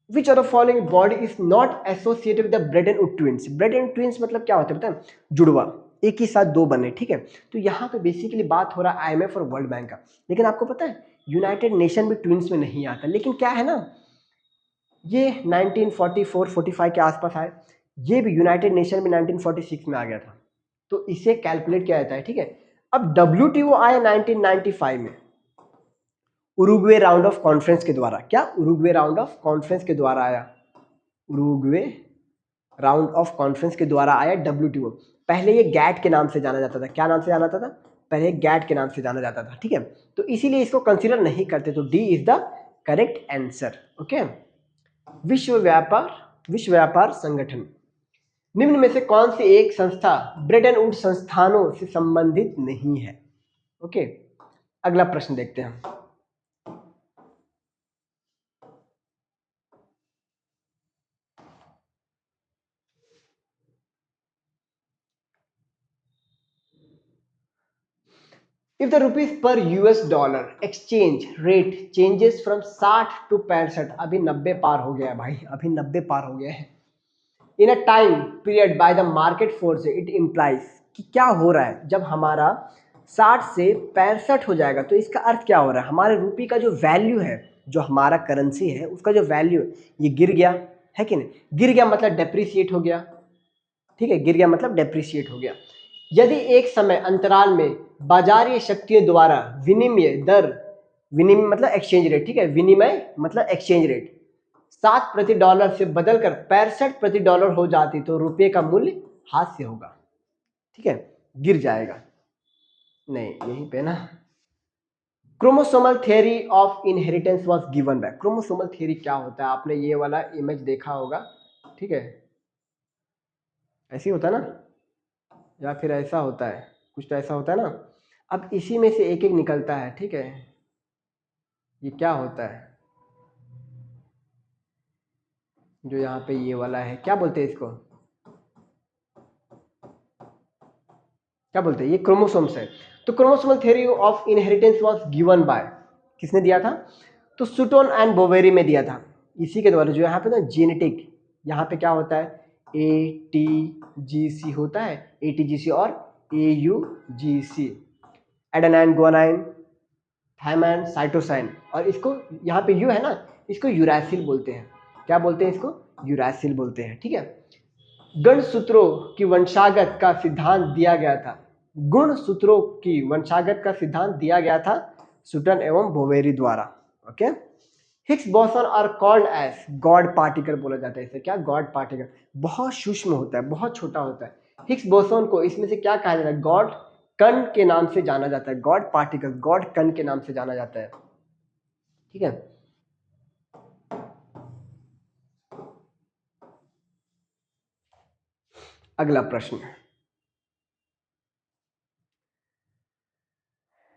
Which of the following body is not associated with the Braden-Wood twins? Braden-Wood twins मतलब क्या होता है पता है? जुड़वा, एक ही साथ दो बने, ठीक है। तो यहाँ पे बेसिकली बात हो रहा है IMF और वर्ल्ड बैंक का। लेकिन आपको पता है यूनाइटेड नेशन भी ट्विंस में नहीं आता। लेकिन क्या है ना, ये 1944-45 के आसपास आए, ये भी यूनाइटेड नेशन में 1946 में आ गया था, तो इसे कैलकुलेट किया जाता है, ठीक है। अब WTO आया 1995 में, उरुग्वे राउंड ऑफ कॉन्फ्रेंस के द्वारा। क्या? उरुग्वे राउंड ऑफ कॉन्फ्रेंस के द्वारा आया, उरुग्वे राउंड ऑफ कॉन्फ्रेंस के द्वारा आया WTO। पहले ये गैट के नाम से जाना जाता था। क्या नाम से जाना जाता था? पहले गैट के नाम से जाना जाता था, ठीक है। तो इसीलिए इसको कंसीडर नहीं करते, तो D is the correct answer, okay. विश्व व्यापार संगठन, निम्न में से कौन सी एक संस्था ब्रेटन वुड संस्थानों से संबंधित नहीं है? ओके, अगला प्रश्न देखते हैं। If the rupees per US dollar exchange rate changes from 60 to 65, अभी 90 पार हो गया है भाई, अभी 90 पार हो गया है। In a time period by the market force, it implies कि क्या हो रहा है जब हमारा 60 से 65 हो जाएगा। तो इसका अर्थ क्या हो रहा है, हमारे रुपये का जो वैल्यू है, जो हमारा करेंसी है उसका जो वैल्यू है ये गिर गया है कि नहीं। गिर गया मतलब डेप्रिसिएट हो गया, ठीक है, गिर गया मतलब डेप्रिसिएट हो गया। यदि एक समय अंतराल में बाजारीय शक्तियों द्वारा विनिमय दर, विनिमय मतलब एक्सचेंज रेट, ठीक है, विनिमय मतलब एक्सचेंज रेट 7 प्रति डॉलर से बदलकर 65 प्रति डॉलर हो जाती तो रुपये का मूल्य हाथ से होगा, ठीक है, गिर जाएगा। नहीं यहीं पे ना, chromosomal theory of inheritance was given by. Chromosomal theory क्या होता है, आपने ये वाला इमेज देखा होगा, ठीक है, ऐसे ही होता है ना, या फिर ऐसा होता है, कुछ तो ऐसा होता है ना। अब इसी में से एक एक निकलता है, ठीक है, ये क्या होता है, जो यहाँ पे ये वाला है, क्या बोलते हैं इसको, क्या बोलते हैं, ये क्रोमोसोम्स है। तो chromosomal theory of inheritance was given by, किसने दिया था, तो सुटोन एंड बोवेरी में दिया था, इसी के द्वारा। जो यहाँ पे ना जेनेटिक, यहाँ पे क्या होता है, ATGC होता है, ATGC और AUGC, adenine, guanine, thymine, cytosine, और इसको यहाँ पे यू है ना, इसको यूरासिल बोलते हैं। क्या बोलते हैं इसको, यूरासिल बोलते हैं, ठीक है। गुणसूत्रों की वंशागत का सिद्धांत दिया गया था, गुणसूत्रों की वंशागत का सिद्धांत दिया गया था सुटन एवं बोवेरी द्वारा, okay. Higgs boson are called as God particle बोला जाता है इसे, क्या, गॉड पार्टिकल, बहुत सूक्ष्म होता है, बहुत छोटा होता है। हिग्स बोसॉन को इसमें से क्या कहा जाता है, गॉड कण के नाम से जाना जाता है, गॉड पार्टिकल, गॉड कण के नाम से जाना जाता है, ठीक है। अगला प्रश्न,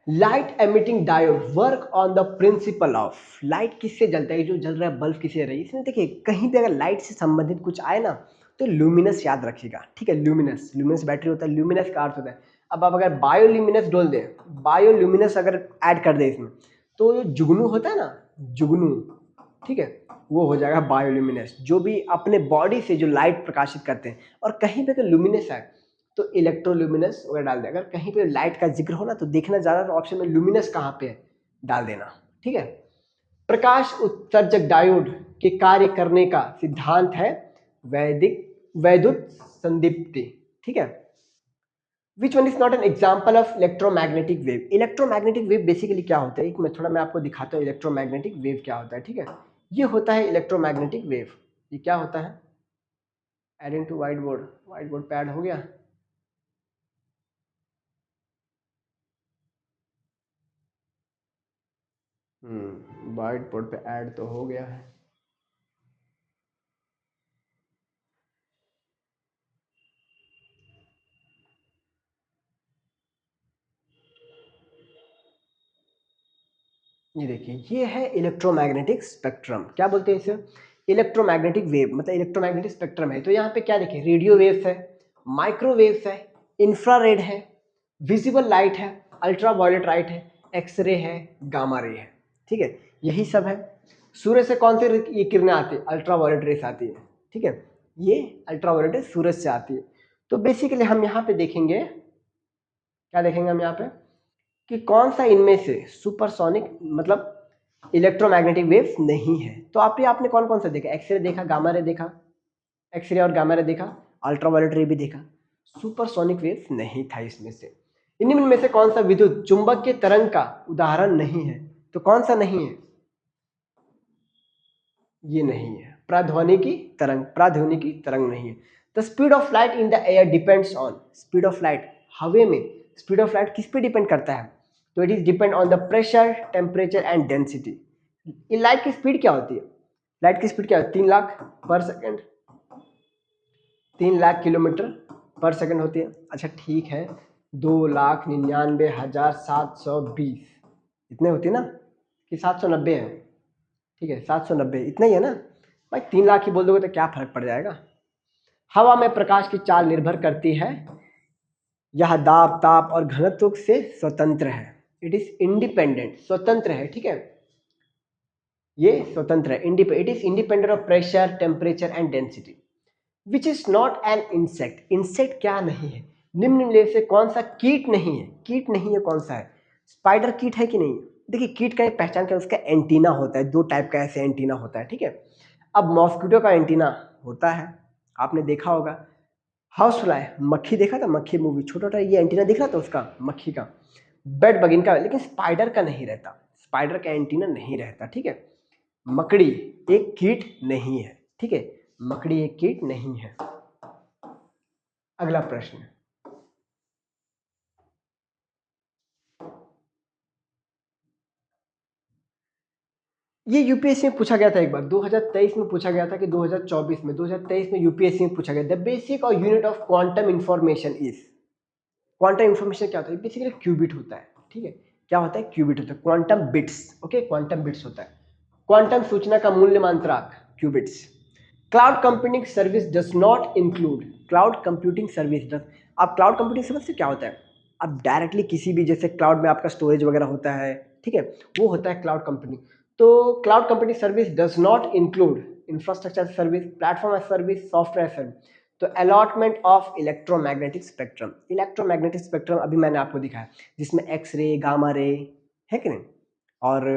light emitting diode work on the principle of, light किससे जलता है, जो जल रहा है बल्ब किससे रही है, इसमें देखिए कहीं पे अगर लाइट से संबंधित कुछ आए ना तो ल्यूमिनस याद रखिएगा, ठीक है, ल्यूमिनस, ल्यूमिनस बैटरी होता है, ल्यूमिनस का अर्थ होता है। अब आप अगर बायोल्यूमिनस डोल दें, बायोल्यूमिनस अगर ऐड कर दे इसमें, तो जो जुगनू होता है ना, जुगनू, ठीक है, वो हो जाएगा बायोल्यूमिनस, जो भी अपने बॉडी से जो लाइट प्रकाशित करते हैं। और कहीं पे अगर लुमिनस है तो इलेक्ट्रोल्यूमिनस वगैरह डाल दे। अगर कहीं पे लाइट का जिक्र हो ना तो देखना ज़्यादा ऑप्शन में लुमिनस कहाँ पे है डाल देना, ठीक है। प्रकाश उत्सर्जक डायोड के कार्य करने का सिद्धांत है वैदिक वैद्युत संदीप्ति, ठीक है। Which one is not an example of electromagnetic wave, electromagnetic wave basically क्या होता है, एक मैं आपको दिखाता हूँ इलेक्ट्रोमैग्नेटिक वेव क्या होता है, ठीक है। ये होता है इलेक्ट्रोमैग्नेटिक वेव, ये क्या होता है, adding to white board, white board पे ऐड हो गया, व्हाइट बोर्ड पे ऐड तो हो गया है। ये देखिए, ये है इलेक्ट्रोमैग्नेटिक स्पेक्ट्रम, क्या बोलते हैं इसे, इलेक्ट्रोमैग्नेटिक वेव, मतलब इलेक्ट्रोमैग्नेटिक स्पेक्ट्रम है। तो यहाँ पे क्या देखिए, रेडियो वेव्स है, माइक्रोवेव्स है, इंफ्रारेड है, विजिबल लाइट है, अल्ट्रावायलेट लाइट है, एक्सरे है, गामा रे है, ठीक है, यही सब है। सूर्य से कौन से ये किरणें आती है, अल्ट्रावायलेट रेस आती है, ठीक है, ये अल्ट्रावायलेट रेस सूरज से आती है। तो बेसिकली हम यहाँ पे देखेंगे, क्या देखेंगे हम यहाँ पे, कि कौन सा इनमें से सुपरसोनिक मतलब इलेक्ट्रोमैग्नेटिक वेव्स नहीं है। तो आपने कौन कौन सा देखा, एक्सरे देखा, गामा रे देखा, एक्सरे और गामा रे देखा, अल्ट्रावायलेट रे भी देखा, सुपरसोनिक वेव्स नहीं था इसमें से। इनमें से कौन सा विद्युत चुंबकीय तरंग का उदाहरण नहीं है, तो कौन सा नहीं है, ये नहीं है, प्राध्वनिकी तरंग नहीं है। The speed of light in the air depends on, speed of light हवे में, स्पीड ऑफ लाइट किस पे डिपेंड करता है, तो it is depend on the pressure, temperature and density. ये लाइट की स्पीड क्या होती है, लाइट की स्पीड क्या है, 3 लाख पर सेकेंड, 3 लाख किलोमीटर पर सेकेंड होती है। अच्छा ठीक है, 2,99,720 इतने होती है ना, कि 790 है, ठीक है, 790 इतना ही है ना भाई, 3 लाख ही बोल दोगे तो क्या फर्क पड़ जाएगा। हवा में प्रकाश की चाल निर्भर करती है, यह दाब, ताप और घनत्व से स्वतंत्र है, इट इज इंडिपेंडेंट, स्वतंत्र है, ठीक है, ये स्वतंत्र है, it is independent of pressure, temperature and density. Which is not an insect, insect क्या नहीं है, निम्नलिखित से कौन सा कीट नहीं है? कीट नहीं है कौन सा है? स्पाइडर कीट है कि नहीं? देखिए कीट का एक पहचान क्या है, उसका एंटीना होता है, दो टाइप का ऐसे एंटीना होता है, ठीक है। अब मॉस्किटो का एंटीना होता है, आपने देखा होगा। हाउस फ्लाई, मक्खी देखा था, मक्खी मूवी, छोटा छोटा ये एंटीना दिख रहा था उसका, मक्खी का, बेड बगिन का, लेकिन स्पाइडर का नहीं रहता, स्पाइडर का एंटीना नहीं रहता, ठीक है। मकड़ी एक कीट नहीं है, ठीक है, मकड़ी एक कीट नहीं है। अगला प्रश्न, ये यूपीएससी में पूछा गया था एक बार, 2023 में पूछा गया था कि 2024 में, 2023 में यूपीएससी में पूछा गया। द बेसिक और unit of quantum information is, quantum information क्या होता है? बेसिकली क्यूबिट होता है, ठीक है। क्या होता है? क्यूबिट होता है, quantum bits, okay, quantum bits होता है। क्वांटम सूचना का मूल्य मात्रांक qubits. Cloud computing service does not include, cloud computing service does, आप क्लाउड कंप्यूटिंग सर्विस से क्या होता है? अब डायरेक्टली किसी भी, जैसे क्लाउड में आपका स्टोरेज वगैरह होता है, ठीक है, वो होता है क्लाउड कंप्यूटिंग। तो cloud computing service does not include infrastructure service, platform as service, software service. तो allotment of electromagnetic spectrum, electromagnetic spectrum अभी मैंने आपको दिखाया, जिसमें एक्स रे, गामा रे, है कि नहीं, और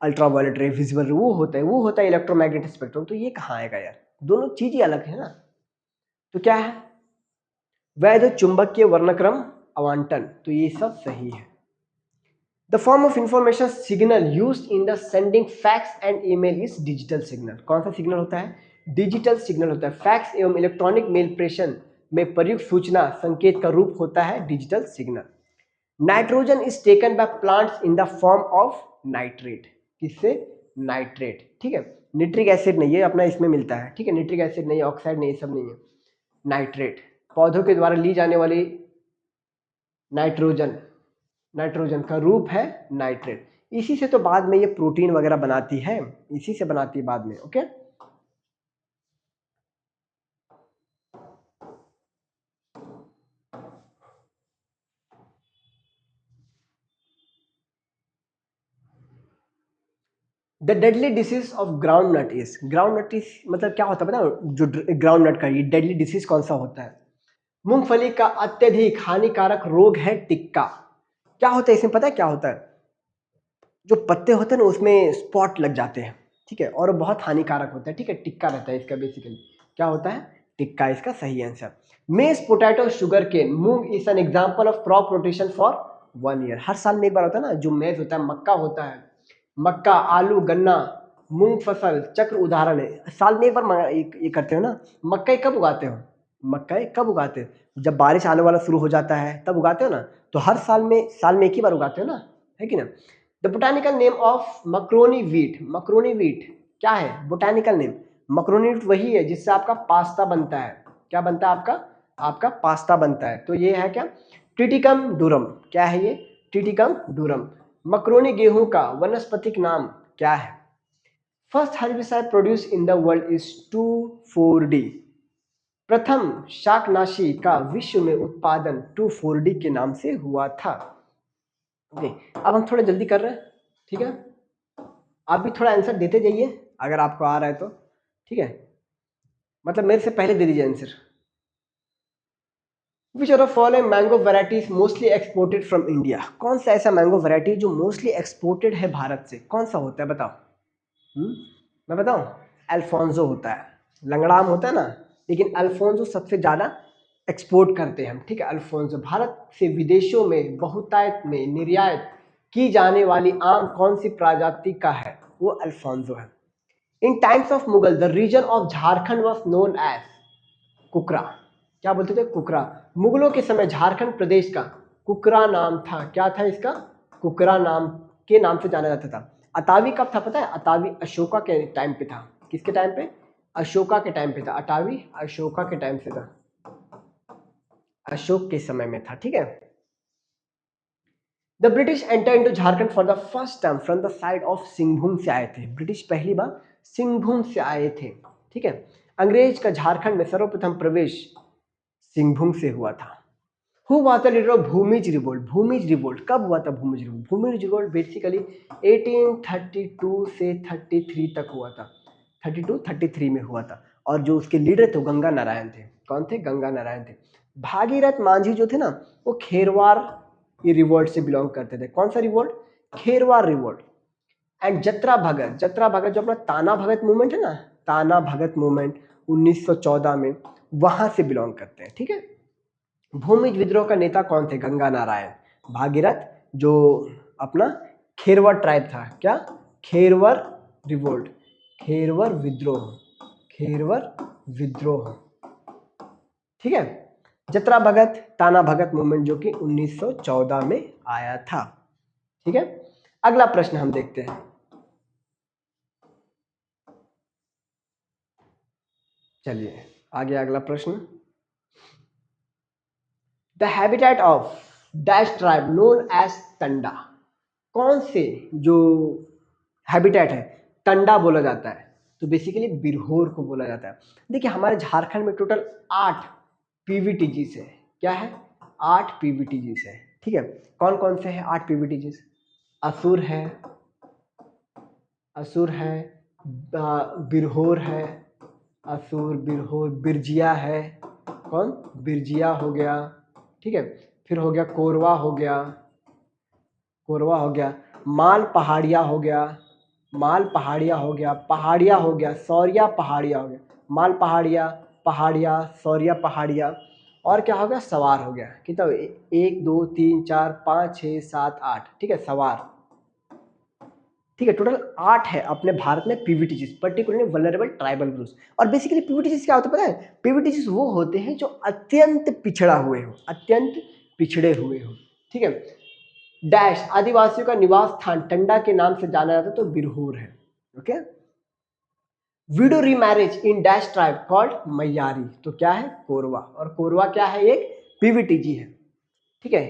अल्ट्रा वायलेट रे, विजिबल रे, वो होता है इलेक्ट्रोमैग्नेटिक स्पेक्ट्रम। तो ये कहाँ आएगा यार? दोनों चीज ही अलग है ना। तो क्या है? वैध चुंबकीय वर्णक्रम आवंटन, तो ये सब सही है। The form of information signal used in the sending fax and email is digital signal. कौन सा सिग्नल होता है? डिजिटल सिग्नल होता है। फैक्स एवं इलेक्ट्रॉनिक मेल प्रेषण में प्रयुक्त सूचना संकेत का रूप होता है digital signal. Nitrogen is taken by plants in the form of nitrate, किससे? नाइट्रेट, ठीक है। निट्रिक एसिड नहीं है अपना, इसमें मिलता है, ठीक है, निट्रिक एसिड नहीं, ऑक्साइड नहीं, सब नहीं है, नाइट्रेट। पौधों के द्वारा ली जाने वाली नाइट्रोजन, नाइट्रोजन का रूप है नाइट्रेट। इसी से तो बाद में ये प्रोटीन वगैरह बनाती है, इसी से बनाती है बाद में, okay. The deadly disease of groundnut is, groundnut is मतलब क्या होता है पता? जो ग्राउंड नट का ये डेडली डिसीज कौन सा होता है? मूंगफली का अत्यधिक हानिकारक रोग है टिक्का। क्या होता है इसमें पता है क्या होता है? जो पत्ते होते हैं ना उसमें स्पॉट लग जाते हैं, ठीक है, और बहुत हानिकारक होता है, ठीक है, टिक्का रहता है इसका बेसिकली। क्या होता है? टिक्का इसका सही answer. Maize, potato, sugar cane, moong is an example of crop rotation for 1 year. हर साल में एक बार होता है ना, जो मेज होता है, मक्का होता है, मक्का, आलू, गन्ना, मूंग फसल चक्र उदाहरण है। साल में एक बार ये करते हो ना। मक्का कब उगाते हो? मक्का कब उगाते हो? जब बारिश आने वाला शुरू हो जाता है तब उगाते हो ना। तो हर साल में एक ही बार उगाते हो ना, है कि ना। The botanical name of macaroni wheat, macaroni wheat क्या है बोटानिकल नेम? मक्रोनी वीट वही है जिससे आपका पास्ता बनता है। क्या बनता है आपका? आपका पास्ता बनता है। तो ये है क्या? ट्रिटिकम डूरम। क्या है ये? ट्रिटिकम डूरम। मक्रोनी गेहूं का वनस्पतिक नाम क्या है? First herbicide produce in the world is 2,4-D। प्रथम शाकनाशी का विश्व में उत्पादन 2,4-D के नाम से हुआ था। ओके, अब हम थोड़ा जल्दी कर रहे हैं, ठीक है। आप भी थोड़ा आंसर देते जाइए अगर आपको आ रहा है तो, ठीक है, मतलब मेरे से पहले दे दीजिए answer. Which are the following mango varieties mostly exported from India? कौन सा ऐसा मैंगो वेराइटी जो मोस्टली एक्सपोर्टेड है भारत से? कौन सा होता है बताओ? मैं बताऊं? अल्फोंसो होता है। लंगड़ाम होता है ना, लेकिन अल्फोंसो सबसे ज़्यादा एक्सपोर्ट करते हैं हम, ठीक है। अल्फोंसो भारत से विदेशों में बहुतायत में निर्यात की जाने वाली आम कौन सी प्रजाति का है? वो अल्फोंसो है। In times of Mughal the region of Jharkhand was known as Kukra. क्या बोलते थे? कुकरा। मुगलों के समय झारखंड प्रदेश का कुकरा नाम था। क्या था इसका? कुकरा नाम के नाम से जाना जाता था। अतावी कब था पता है? अतावी अशोका के टाइम पे था। किसके टाइम पे? अशोका के टाइम पे था। अटावी अशोका के टाइम से था, अशोक के समय में था, ठीक है। The British enter into Jharkhand for the first time from the side of Singhbhum से आए थे। ब्रिटिश पहली बार सिंहभूम से आए थे, ठीक है। अंग्रेज का झारखंड में सर्वप्रथम प्रवेश सिंहभूम से हुआ था। Who was the leader of Bhumij revolt? Bhumij revolt कब हुआ था? Bhumij revolt, Bhumij revolt basically 1832 से 33 तक हुआ था। 32-33 में हुआ था। और जो उसके लीडर थे वो गंगा नारायण थे। कौन थे? गंगा नारायण थे। भागीरथ मांझी जो थे ना वो खेरवार ये रिवोल्ट से बिलोंग करते थे। कौन सा रिवोल्ट? खेरवार रिवोल्ट। एंड जत्रा भगत, जत्रा भगत जो अपना ताना भगत मूवमेंट है ना, ताना भगत मूवमेंट 1914 में, वहां से बिलोंग करते हैं। ठीक है। भूमिज विद्रोह का नेता कौन थे? गंगा नारायण। भागीरथ जो अपना खेरवर ट्राइब था, क्या? खेरवर रिवोल्ट, खेरवर विद्रोह, खेरवर विद्रोह। ठीक है। जत्रा भगत, ताना भगत मूवमेंट जो कि 1914 में आया था। ठीक है। अगला प्रश्न हम देखते हैं। चलिए आगे अगला प्रश्न। The habitat of dash tribe known as Tanda. कौन से जो हैबिटेट है टंडा बोला जाता है? तो बेसिकली बिरहोर को बोला जाता है। देखिए हमारे झारखंड में टोटल 8 पीवीटीजीस है। क्या है? 8 पीवीटीजीस है। ठीक है। कौन कौन से हैं 8 पीवीटीजीस? असुर है, असुर है, बिरहोर है, असुर, बिरहोर, बिरजिया है। कौन? बिरजिया हो गया। ठीक है। फिर हो गया कोरवा हो गया, कोरवा हो गया, माल पहाड़िया हो गया, माल पहाड़िया हो गया, पहाड़िया हो गया, सौरिया पहाड़िया हो गया, माल पहाड़िया, पहाड़िया, सौरिया पहाड़िया, और क्या हो गया? सवार हो गया। कितना? 1 2 3 4 5 6 7 8। ठीक है, सवार। ठीक है, टोटल 8 है अपने भारत में पीवीटीजीस, पर्टिकुलरली वल्नरेबल ट्राइबल ग्रुप्स। और बेसिकली पीवीटीजीस क्या होता है पता है? पीवीटीजीस वो होते हैं जो अत्यंत पिछड़ा हुए हो, अत्यंत पिछड़े हुए हो। ठीक है। डैश आदिवासियों का निवास स्थान टंडा के नाम से जाना जाता है, तो बिरहोर है। Okay. Widow remarriage in dash tribe called Maiyari, तो क्या है? कोरवा। और कोरवा क्या है? एक पीवीटीजी है। ठीक है।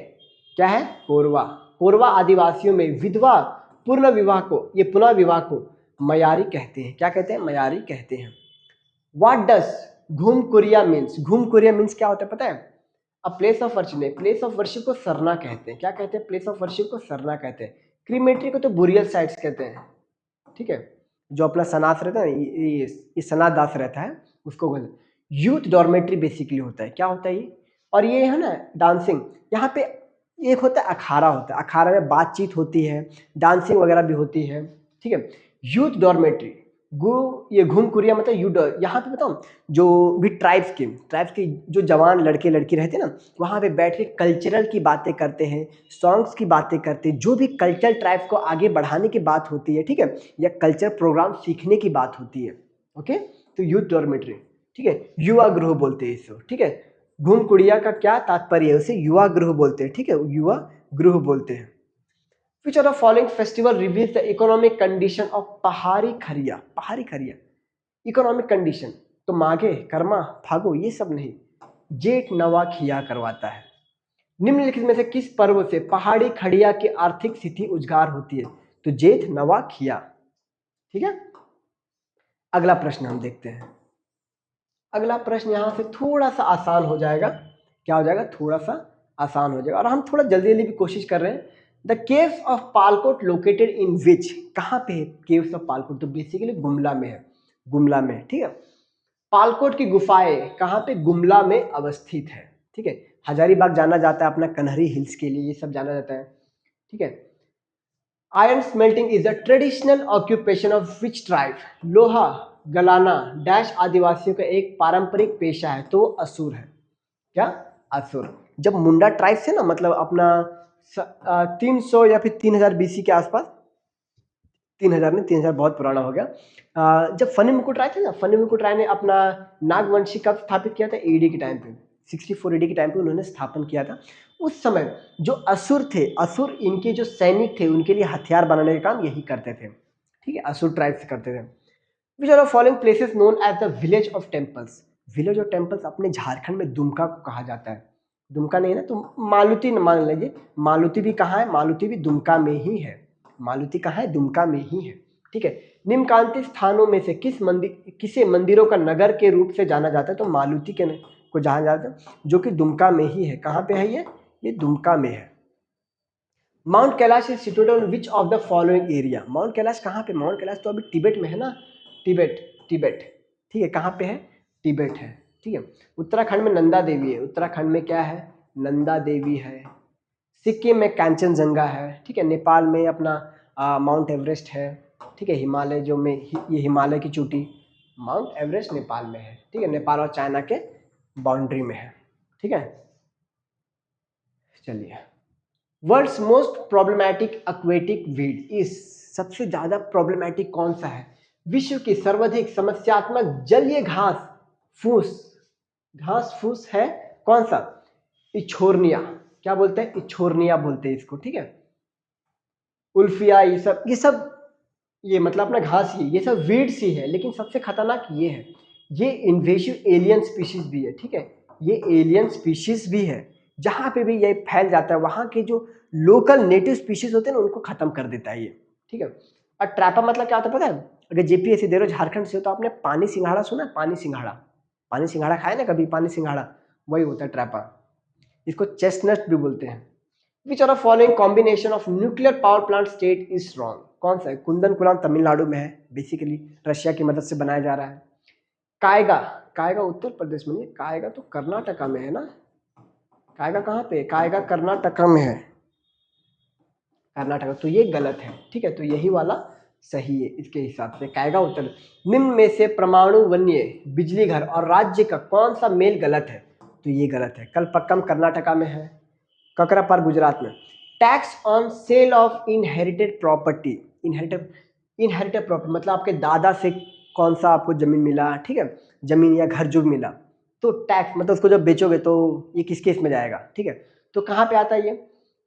क्या है? कोरवा। कोरवा आदिवासियों में विधवा पूर्ण विवाह को, ये पुनः विवाह को मयारी कहते हैं। क्या कहते हैं? मयारी कहते हैं। व्हाट डस घूम कुरिया मीन्स? घूम कुरिया मीन्स क्या होता है पता है? अ प्लेस ऑफ वर्शिप नहीं, प्लेस ऑफ वर्शिप को सरना कहते हैं। क्या कहते हैं? प्लेस ऑफ वर्शिप को सरना कहते हैं। क्रीमेटरी को तो बुरियल साइट्स कहते हैं। ठीक है। जो अपना सनाथ रहता है ना, ये सनाथ दास रहता है, उसको बोलते हैं। यूथ डॉर्मेट्री बेसिकली होता है। क्या होता है ये? और ये है ना डांसिंग, यहाँ पे एक होता है अखाड़ा, होता है अखाड़ा में बातचीत होती है, डांसिंग वगैरह भी होती है। ठीक है। यूथ डॉर्मेट्री, गु ये घूम कुरिया मतलब यू डॉर। यहाँ पे बताऊँ, जो भी ट्राइब्स के जो जवान लड़के लड़की रहते हैं ना, वहाँ पे बैठ के कल्चरल की बातें करते हैं, सॉन्ग्स की बातें करते हैं, जो भी कल्चरल ट्राइब्स को आगे बढ़ाने की बात होती है। ठीक है। या कल्चर प्रोग्राम सीखने की बात होती है। ओके। तो यूथ डॉर्मेट्री। ठीक है। युवा गृह बोलते हैं इसको। ठीक है। घूम कुड़िया का क्या तात्पर्य है? उसे युवा गृह बोलते हैं। ठीक है, युवा गृह बोलते हैं। Which of the following festival reveals the economic condition of पहाड़ी खरिया? पहाड़ी खरिया इकोनॉमिक कंडीशन, तो माघे, कर्मा, फागो ये सब नहीं, जेठ नवा खिया करवाता है। निम्नलिखित में से किस पर्व से पहाड़ी खड़िया की आर्थिक स्थिति उजागर होती है? तो जेठ नवा खिया। ठीक है। अगला प्रश्न हम देखते हैं। अगला प्रश्न यहां से थोड़ा सा आसान हो जाएगा। क्या हो जाएगा? थोड़ा सा आसान हो जाएगा, और हम थोड़ा जल्दी जल्दी भी कोशिश कर रहे हैं। The caves of Palkot located in which? कहाँ पे है केव्स ऑफ पालकोट? तो बेसिकली गुमला में है, गुमला में। ठीक है। पालकोट की गुफाएं कहाँ पे? गुमला में अवस्थित है। ठीक है। हजारीबाग जाना जाता है अपना कन्हरी हिल्स के लिए, ये सब जाना जाता है। ठीक है। Iron smelting is the traditional occupation of which tribe? लोहा गलाना डैश आदिवासियों का एक पारंपरिक पेशा है, तो असुर है। क्या? असुर। जब मुंडा ट्राइब से ना, मतलब अपना 300 या फिर 3000 बीसी के आसपास, 3000 नहीं, 3000 बहुत पुराना हो गया। जब फनी मुकुट राय थे ना, फनी मुकुट राय ने अपना नागवंशी कब स्थापित किया था? एडी के टाइम पे, 64 एडी के टाइम पे उन्होंने स्थापन किया था। उस समय जो असुर थे, असुर इनके जो सैनिक थे, उनके लिए हथियार बनाने का काम यही करते थे। ठीक है, असुर ट्राइब से करते थे। Which are the following places known as the village of temples? Village of temples अपने झारखंड में दुमका को कहा जाता है। दुमका नहीं है ना, तो मालुती मान लीजिए। मालुती भी कहाँ है? मालुती भी दुमका में ही है। मालुती कहाँ है? दुमका में ही है। ठीक है। निम्नकांतिक स्थानों में से किसे मंदिरों का नगर के रूप से जाना जाता है? तो मालुती के को जाना जाता है, जो कि दुमका में ही है। कहाँ पे है ये दुमका में है। Mount Kailash is situated on which of the following area? Mount Kailash कहाँ पे? माउंट कैलाश तो अभी तिब्बत में है ना, तिब्बत, तिब्बत। ठीक है, कहाँ पे है? तिब्बत है। ठीक है। उत्तराखंड में नंदा देवी है, उत्तराखंड में क्या है, नंदा देवी है। सिक्किम में कांचनजंगा है, ठीक है। नेपाल में अपना माउंट एवरेस्ट है, ठीक है। हिमालय जो में ये हिमालय की चोटी माउंट एवरेस्ट नेपाल में है, ठीक है। नेपाल और चाइना के बाउंड्री में है, ठीक है। चलिए, world's most problematic aquatic weed is, सबसे ज्यादा प्रॉब्लमैटिक कौन सा है, विश्व की सर्वाधिक समस्यात्मक जलीय घास फूस है कौन सा, इछोरनिया, क्या बोलते हैं, इछोरनिया बोलते हैं इसको, ठीक है। उल्फिया, ये सब ये मतलब अपना घास ही, ये सब वीड्स ही है, लेकिन सबसे खतरनाक ये है, ये इन्वेसिव एलियन स्पीशीज भी है, ठीक है। ये एलियन स्पीशीज भी है, जहां पे भी ये फैल जाता है वहां के जो लोकल नेटिव स्पीशीज होते हैं ना उनको खत्म कर देता है ये, ठीक है। और ट्रैपा मतलब क्या होता है पता है, अगर जेपीएससी दे रहे हो झारखंड से हो तो आपने पानी सिंघाड़ा सुना है, पानी सिंघाड़ा खाए ना कभी, पानी सिंघाड़ा वही होता है ट्रैपा। इसको चेस्टनट भी बोलते हैं। Which are the following combination of nuclear power plant state is wrong, कौन सा है, कुंदनकुलम तमिलनाडु में है, बेसिकली रशिया की मदद से बनाया जा रहा है। कायगा, कायगा उत्तर प्रदेश में नहीं, कायगा तो कर्नाटका में है ना, कायगा कहाँ पे, कायगा कर्नाटका में है, कर्नाटका, तो ये गलत है, ठीक है। तो यही वाला सही है इसके हिसाब से, कायगा उत्तर। निम्न में से परमाणु वन्य बिजली घर और राज्य का कौन सा मेल गलत है, तो ये गलत है। कलपक्कम कर्नाटका में है, ककरापर गुजरात में। Tax on sale of inherited property, inherited property मतलब आपके दादा से कौन सा आपको जमीन मिला, ठीक है, जमीन या घर जो मिला, तो टैक्स मतलब उसको जब बेचोगे तो ये किस केस में जाएगा, ठीक है। तो कहाँ पे आता है ये,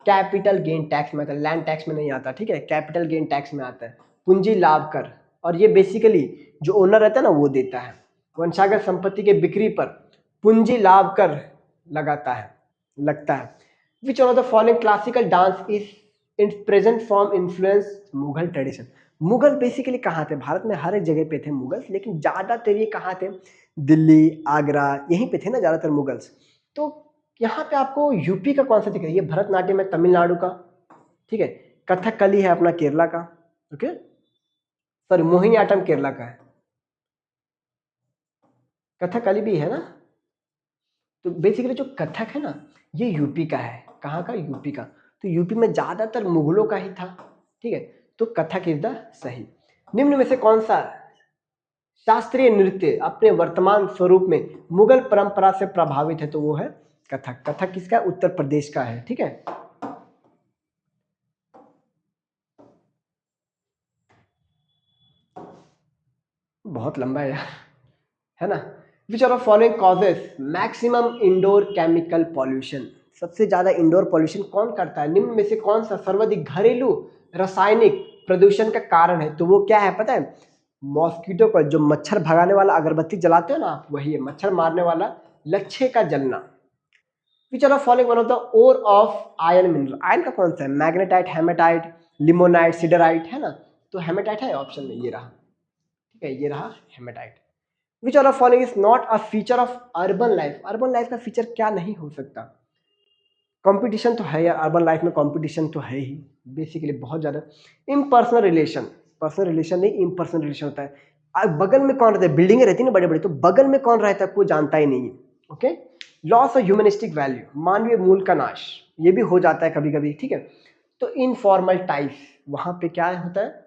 कैपिटल गेन टैक्स में आता है, लैंड टैक्स में नहीं आता, ठीक है, कैपिटल गेन टैक्स में आता है। पूंजी लाभ कर, और ये बेसिकली जो ओनर रहता है ना वो देता है। वंशागत संपत्ति के बिक्री पर पूंजी लाभ कर लगता है। Which one of the following classical dance is in present form influence Mughal tradition, Mughal basically कहाँ थे, भारत में हर एक जगह पे थे मुगल्स, लेकिन ज़्यादातर ये कहाँ थे, दिल्ली आगरा यहीं पे थे ना ज़्यादातर मुगल्स। तो यहाँ पे आपको यूपी का कौन सा दिख रहा है, ये भरतनाट्यम है तमिलनाडु का, ठीक है। कथकली है अपना केरला का, ओके, सॉरी मोहिनीअट्टम केरला का है, कथकली भी है ना। तो बेसिकली जो कथक है ना ये यूपी का है, कहाँ का, यूपी का। तो यूपी में ज्यादातर मुगलों का ही था, ठीक है। तो कथक इज द सही। निम्न में से कौन सा शास्त्रीय नृत्य अपने वर्तमान स्वरूप में मुगल परंपरा से प्रभावित है, तो वो है कथक। कथक किसका, उत्तर प्रदेश का है, ठीक है। बहुत लंबा है यार, है ना। Which are following causes maximum indoor chemical pollution, सबसे ज्यादा इंडोर पॉल्यूशन कौन करता है, निम्न में से कौन सा सर्वाधिक घरेलू रासायनिक प्रदूषण का कारण है, तो वो क्या है पता है, मॉस्किटो का जो मच्छर भगाने वाला अगरबत्ती जलाते हो ना आप, वही है मच्छर मारने वाला लच्छे का जलना। Which are following one of the ore of iron mineral, iron का कौन सा है, मैग्नेटाइट, हेमेटाइट, लिमोनाइट, सिडराइट, है ना। तो हेमेटाइट है ऑप्शन में, ये रहा, ठीक है, ये रहा haematite. Which are following is not a feature of urban life, urban life का फीचर क्या नहीं हो सकता, कंपटीशन तो है यार, अर्बन लाइफ में कंपटीशन तो है ही बेसिकली बहुत ज़्यादा। इम्पर्सनल रिलेशन, पर्सनल रिलेशन नहीं इम्पर्सनल रिलेशन होता है। बगल में कौन रहता है, बिल्डिंगें रहती है ना बड़े बड़े, तो बगल में कौन रहता है कोई जानता ही नहीं है, okay. Loss of humanistic value, मानवीय मूल का नाश, ये भी हो जाता है कभी कभी, ठीक है। तो इनफॉर्मल टाइप्स, वहां पे क्या होता है,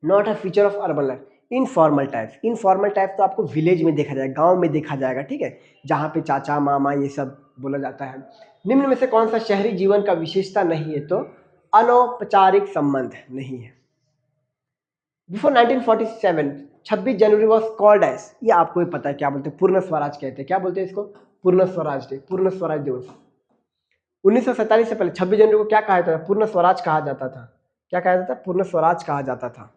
not a feature of urban life. Informal types तो आपको विलेज में देखा जाएगा, गांव में देखा जाएगा, ठीक है, जहाँ पे चाचा मामा ये सब बोला जाता है। निम्न में से कौन सा शहरी जीवन का विशेषता नहीं है, तो अनौपचारिक संबंध नहीं है। Before 1947 26 January was called as, ये आपको ही पता है क्या बोलते हैं, पूर्ण स्वराज कहते हैं, क्या बोलते हैं इसको, पूर्ण स्वराज डे, पूर्ण स्वराज दिवस। 1947 से पहले 26 जनवरी को क्या कहा जाता था, पूर्ण स्वराज कहा जाता था, क्या कहा जाता था, पूर्ण स्वराज कहा जाता था।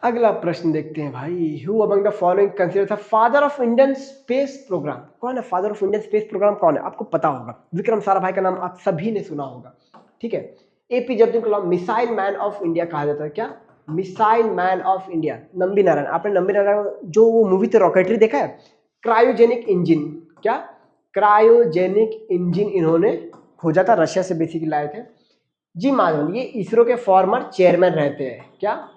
अगला प्रश्न देखते हैं भाई, who among the following consider the father of Indian space programme, कौन है father of Indian space programme, कौन है, आपको पता होगा, विक्रम साराभाई का नाम आप सभी ने सुना होगा, ठीक है। APJ Abdul Kalam missile man of India कहा जाता है, क्या, missile man of India, Nambi Narayan. आपने नंबी नारायण जो वो मूवी थी रॉकेटरी देखा है? क्रायोजेनिक इंजन, क्या क्रायोजेनिक इंजन इन्होंने खोजा था, रशिया से बेसिकली लाए थे। जी माधवन, ये इसरो के फॉर्मर चेयरमैन रहते हैं, क्या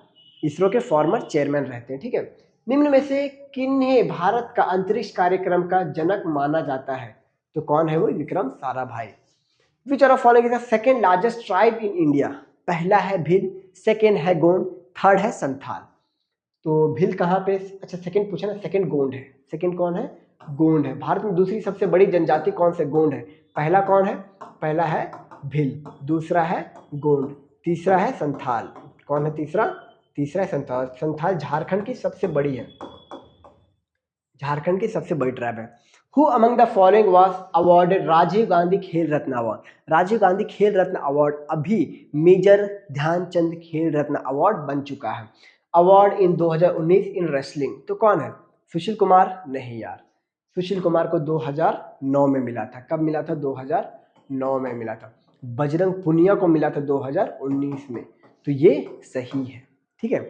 इसरो के फॉर्मर चेयरमैन रहते हैं, ठीक है। निम्न में से किन्हें भारत का अंतरिक्ष कार्यक्रम का जनक माना जाता है? तो कौन है वो? Vikram Sarabhai. Which are following is the second largest tribe in India? पहला है भील, सेकेंड है गोंड, थर्ड है संथाल। तो भील कहाँ पे? अच्छा सेकेंड पूछा ना, सेकेंड गोंड है। सेकेंड कौन है? गोंड है। भारत में दूसरी सबसे बड़ी जनजाति कौन से? गोंड है। पहला कौन है? पहला है भील, दूसरा है गोंड, तीसरा है संथाल। कौन है तीसरा? तीसरा है संथाल। संथाल झारखंड की सबसे बड़ी है, झारखंड की सबसे बड़ी ट्राइब है। Who among the following was awarded Rajiv Gandhi Khel Ratna award? Rajiv Gandhi Khel Ratna award अभी मेजर ध्यानचंद खेल रत्न अवार्ड बन चुका है। Award in 2019 in wrestling. तो कौन है? सुशील कुमार? नहीं यार, सुशील कुमार को 2009 में मिला था। कब मिला था? 2009 में मिला था। बजरंग पुनिया को मिला था 2019 में। तो ये सही है, ठीक है।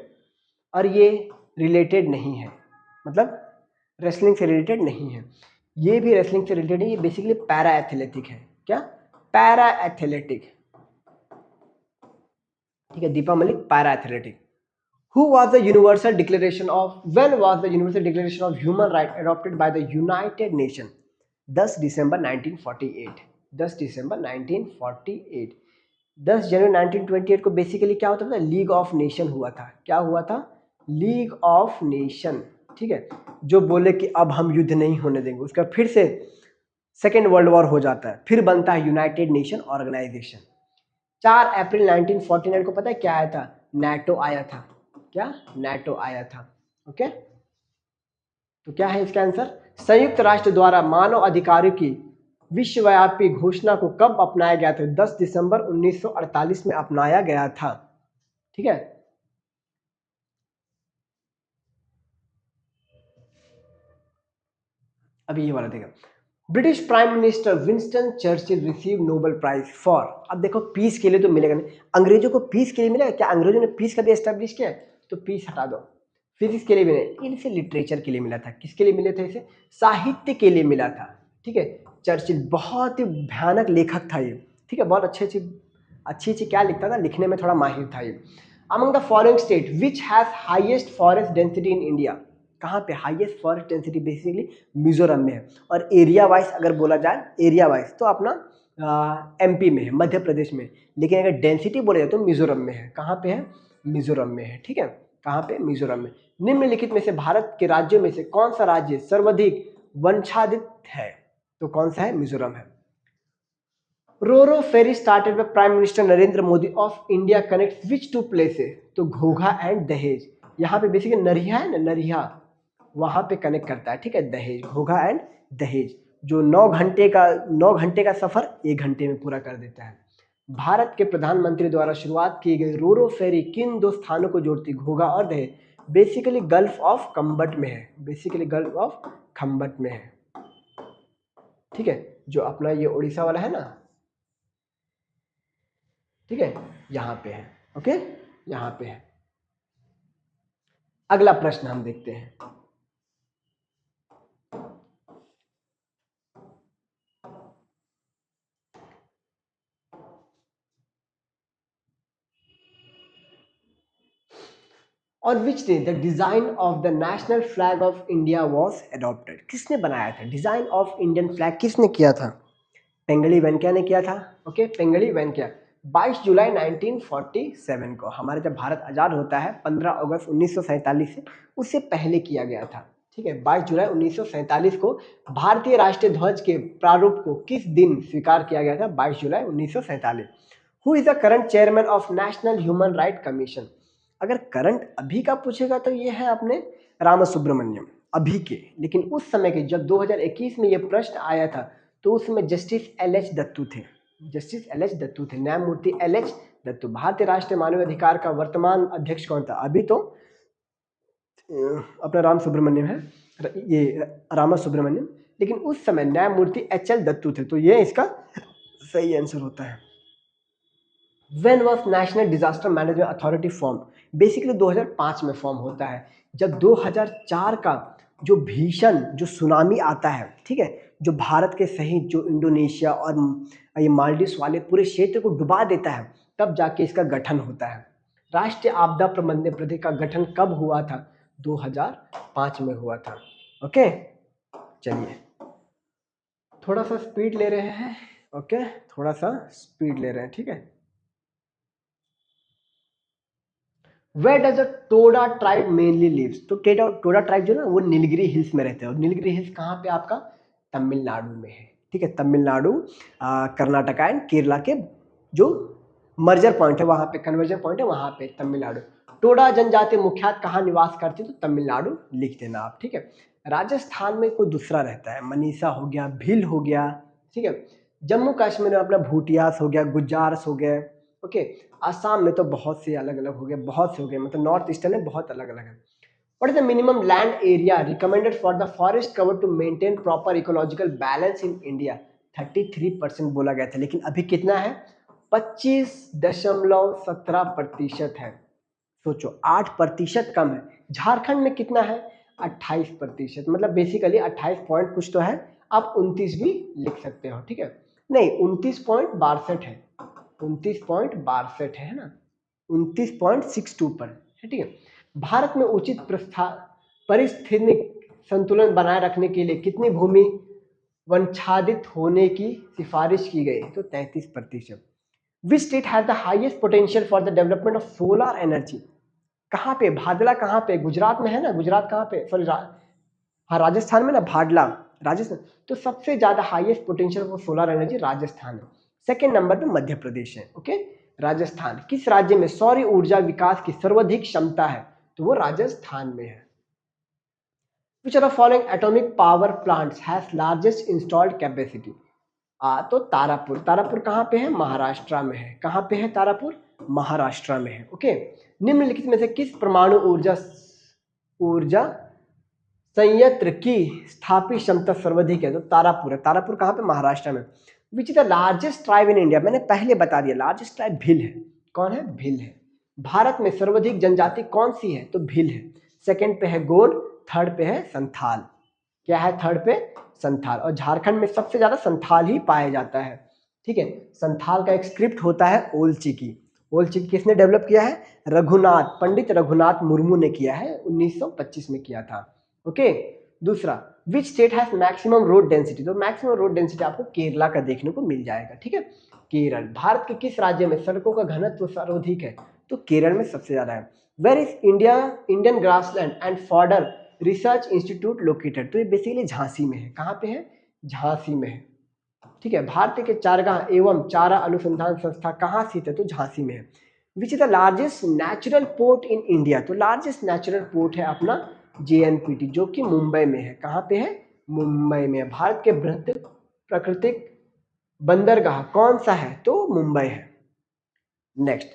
और ये रिलेटेड नहीं है, मतलब रेसलिंग से रिलेटेड नहीं है। ये भी रेसलिंग से रिलेटेड है, ये बेसिकली पैरा एथलेटिक है। क्या? पैरा एथलेटिक, ठीक है। Deepa Malik para athletic. Who was the Universal Declaration of when was the Universal Declaration of Human Rights adopted by the United Nations? 10 दिसंबर 1948। 10 दिसंबर 1948। 10 जनवरी 1928 को बेसिकली क्या होता था? लीग ऑफ नेशन हुआ था। क्या हुआ था? लीग ऑफ नेशन, ठीक है। जो बोले कि अब हम युद्ध नहीं होने देंगे, उसका फिर से सेकेंड वर्ल्ड वॉर हो जाता है, फिर बनता है यूनाइटेड नेशन ऑर्गेनाइजेशन। 4 अप्रैल 1949 को पता है क्या आया था? नाटो आया था। क्या? नाटो आया था, ओके। तो क्या है इसका आंसर? संयुक्त राष्ट्र द्वारा मानव अधिकारों की विश्वव्यापी घोषणा को कब अपनाया गया था? 10 दिसंबर 1948 में अपनाया गया था, ठीक है। अभी ये वाला देखा, British prime minister Winston Churchill receive Nobel prize for. अब देखो पीस के लिए तो मिलेगा नहीं, अंग्रेजों को पीस के लिए मिलेगा क्या? अंग्रेजों ने पीस कभी एस्टेब्लिश किया है? तो पीस हटा दो। फिजिक्स के लिए भी नहीं, इनसे लिटरेचर के लिए मिला था। किसके लिए मिले थे इसे? साहित्य के लिए मिला था, ठीक है। चर्चिल बहुत ही भयानक लेखक था ये, ठीक है। बहुत अच्छी अच्छी क्या लिखता था, लिखने में थोड़ा माहिर था ये। Among the following state which has highest forest density in India? कहाँ पे highest forest density? Basically Mizoram में है। और एरिया वाइज अगर बोला जाए, एरिया वाइज तो अपना एमपी में है, मध्य प्रदेश में। लेकिन अगर डेंसिटी बोला जाए तो मिजोरम में है। कहाँ पे है? मिजोरम में है, ठीक है। कहाँ पे? मिजोरम में। निम्नलिखित में से भारत के राज्यों में से कौन सा राज्य सर्वाधिक वंशादित है? तो कौन सा है? मिजोरम है। Roro ferry started by prime minister Narendra Modi of India connect which two places? तो घोघा एंड दहेज। यहाँ पे बेसिकली नरिया है ना, नरिया वहां पे कनेक्ट करता है, ठीक है। दहेज, घोघा एंड दहेज, जो 9 घंटे का सफर 1 घंटे में पूरा कर देता है। भारत के प्रधानमंत्री द्वारा शुरुआत की गई रोरो फेरी किन 2 स्थानों को जोड़ती? घोघा और दहेज। बेसिकली गल्फ ऑफ खम्बट में है, बेसिकली गल्फ ऑफ खम्बट में है, ठीक है। जो अपना ये उड़ीसा वाला है ना, ठीक है, यहाँ पे है, ओके, यहाँ पे है। अगला प्रश्न हम देखते हैं। On which day the design of the national flag of India was adopted? किसने बनाया था डिजाइन ऑफ इंडियन फ्लैग? किसने किया था? पेंगली वेंकैया ने किया था, ओके। पेंगली वेंकैया 22 जुलाई 1947 को, हमारे जब भारत आज़ाद होता है 15 अगस्त 1947 से, उससे पहले किया गया था, ठीक है। 22 जुलाई 1947 को भारतीय राष्ट्रीय ध्वज के प्रारूप को किस दिन स्वीकार किया गया था? 22 जुलाई 1947। Who is the current chairman of national human right commission? अगर करंट अभी का पूछेगा तो ये है अपने रामा सुब्रमण्यम, अभी के। लेकिन उस समय के जब 2021 में ये प्रश्न आया था तो उसमें जस्टिस एल.एच. दत्तू थे, जस्टिस एल.एच. दत्तू थे, न्यायमूर्ति एल.एच. दत्तू। भारतीय राष्ट्रीय मानव अधिकार का वर्तमान अध्यक्ष कौन था? अभी तो अपना राम सुब्रमण्यम है, ये रामा सुब्रमण्यम। लेकिन उस समय न्यायमूर्ति एच.एल. दत्तू थे। तो ये इसका सही आंसर होता है। When was national disaster management authority form? Basically 2005 में फॉर्म होता है, जब 2004 का जो भीषण जो सुनामी आता है, ठीक है, जो भारत के सहित जो इंडोनेशिया और ये मालदीव्स वाले पूरे क्षेत्र को डुबा देता है, तब जाके इसका गठन होता है। राष्ट्रीय आपदा प्रबंधन प्रधि का गठन कब हुआ था? 2005 में हुआ था। ओके, चलिए थोड़ा सा स्पीड ले रहे हैं। ओके, थोड़ा सा स्पीड ले रहे हैं, ठीक है। Where does the Toda tribe mainly lives? तो टोडा ट्राइब जो ना वो नीलगिरी हिल्स में रहते हैं, और नीलगिरी हिल्स कहाँ पे आपका? तमिलनाडु में है, ठीक है। तमिलनाडु, कर्नाटका एंड केरला के जो मर्जर पॉइंट है वहाँ पे, कन्वर्जन पॉइंट है वहाँ पे तमिलनाडु। टोडा जनजाति मुख्यतः कहाँ निवास करती है? तो तमिलनाडु लिख देना आप, ठीक है। राजस्थान में कोई दूसरा रहता है, मनीषा हो गया, भील हो गया, ठीक है। जम्मू कश्मीर में अपना भूटियास हो गया, गुज्जारस हो गए, ओके। आसाम में तो बहुत से अलग अलग हो गए, बहुत से हो गए, मतलब नॉर्थ ईस्टर्न में बहुत अलग अलग है। What is the minimum land area recommended for the forest cover to maintain proper ecological balance in India? 33% बोला गया था, लेकिन अभी कितना है? 25.17% है। सोचो 8% कम है। झारखंड में कितना है? 28%, मतलब बेसिकली 28 पॉइंट कुछ तो है, आप 29 भी लिख सकते हो, ठीक है। नहीं, 29.62 है, 29.62 है ना, 29.62 पर है, ठीक है। भारत में उचित पारिस्थितिक संतुलन बनाए रखने के लिए कितनी भूमि वनच्छादित होने की सिफारिश की गई? तो 33%। Which state has the highest potential for the development of solar energy? कहाँ पे? भादला कहाँ पे? गुजरात में है ना, गुजरात कहाँ पे, सॉरी हाँ राजस्थान में ना, भाडला, राजस्थान। तो सबसे ज्यादा highest potential for solar energy Rajasthan है। सेकेंड नंबर पे मध्य प्रदेश है, ओके। राजस्थान किस राज्य में सौर ऊर्जा विकास की सर्वाधिक क्षमता है? तो वो राजस्थान में है। Which of the following atomic power plants has largest installed capacity? तो तारापुर, तारापुर कहाँ पे है? महाराष्ट्र में है। कहाँ पे है तारापुर? महाराष्ट्र में है, ओके। निम्नलिखित में से किस परमाणु ऊर्जा ऊर्जा संयंत्र की स्थापित क्षमता सर्वाधिक है? तो तारापुर है। तारापुर कहाँ पे? महाराष्ट्र में। Which is the largest tribe in India? मैंने पहले बता दिया, लार्जेस्ट ट्राइब भील है। कौन है? भील है। भारत में सर्वाधिक जनजाति कौन सी है? तो भील है। सेकंड पे है गोंड, थर्ड पे है संथाल। क्या है थर्ड पे? संथाल। और झारखंड में सबसे ज्यादा संथाल ही पाया जाता है, ठीक है। संथाल का एक स्क्रिप्ट होता है ओलचिकी। ओलचिकी किसने डेवलप किया है? रघुनाथ, पंडित रघुनाथ मुर्मू ने किया है, 1925 में किया था, ओके। दूसरा, which state has maximum road density? तो मैक्सिमम रोड डेंसिटी आपको केरला का देखने को मिल जाएगा, ठीक है। केरल। भारत के किस राज्य में सड़कों का घनत्व सर्वाधिक है? तो केरल में सबसे ज्यादा है। Where is Indian grassland and fodder research institute located? तो ये बेसिकली झांसी में है। कहाँ पे है? झांसी में है, ठीक है। भारत के चारागाह एवं चारा अनुसंधान संस्था कहाँ स्थित है? तो झांसी में है। Which is the largest natural port in India? तो लार्जेस्ट नेचुरल पोर्ट है अपना JNPT, जो कि मुंबई में है। कहाँ पे है? मुंबई में है। भारत के बृहत प्राकृतिक बंदरगाह कौन सा है? तो मुंबई है। Next,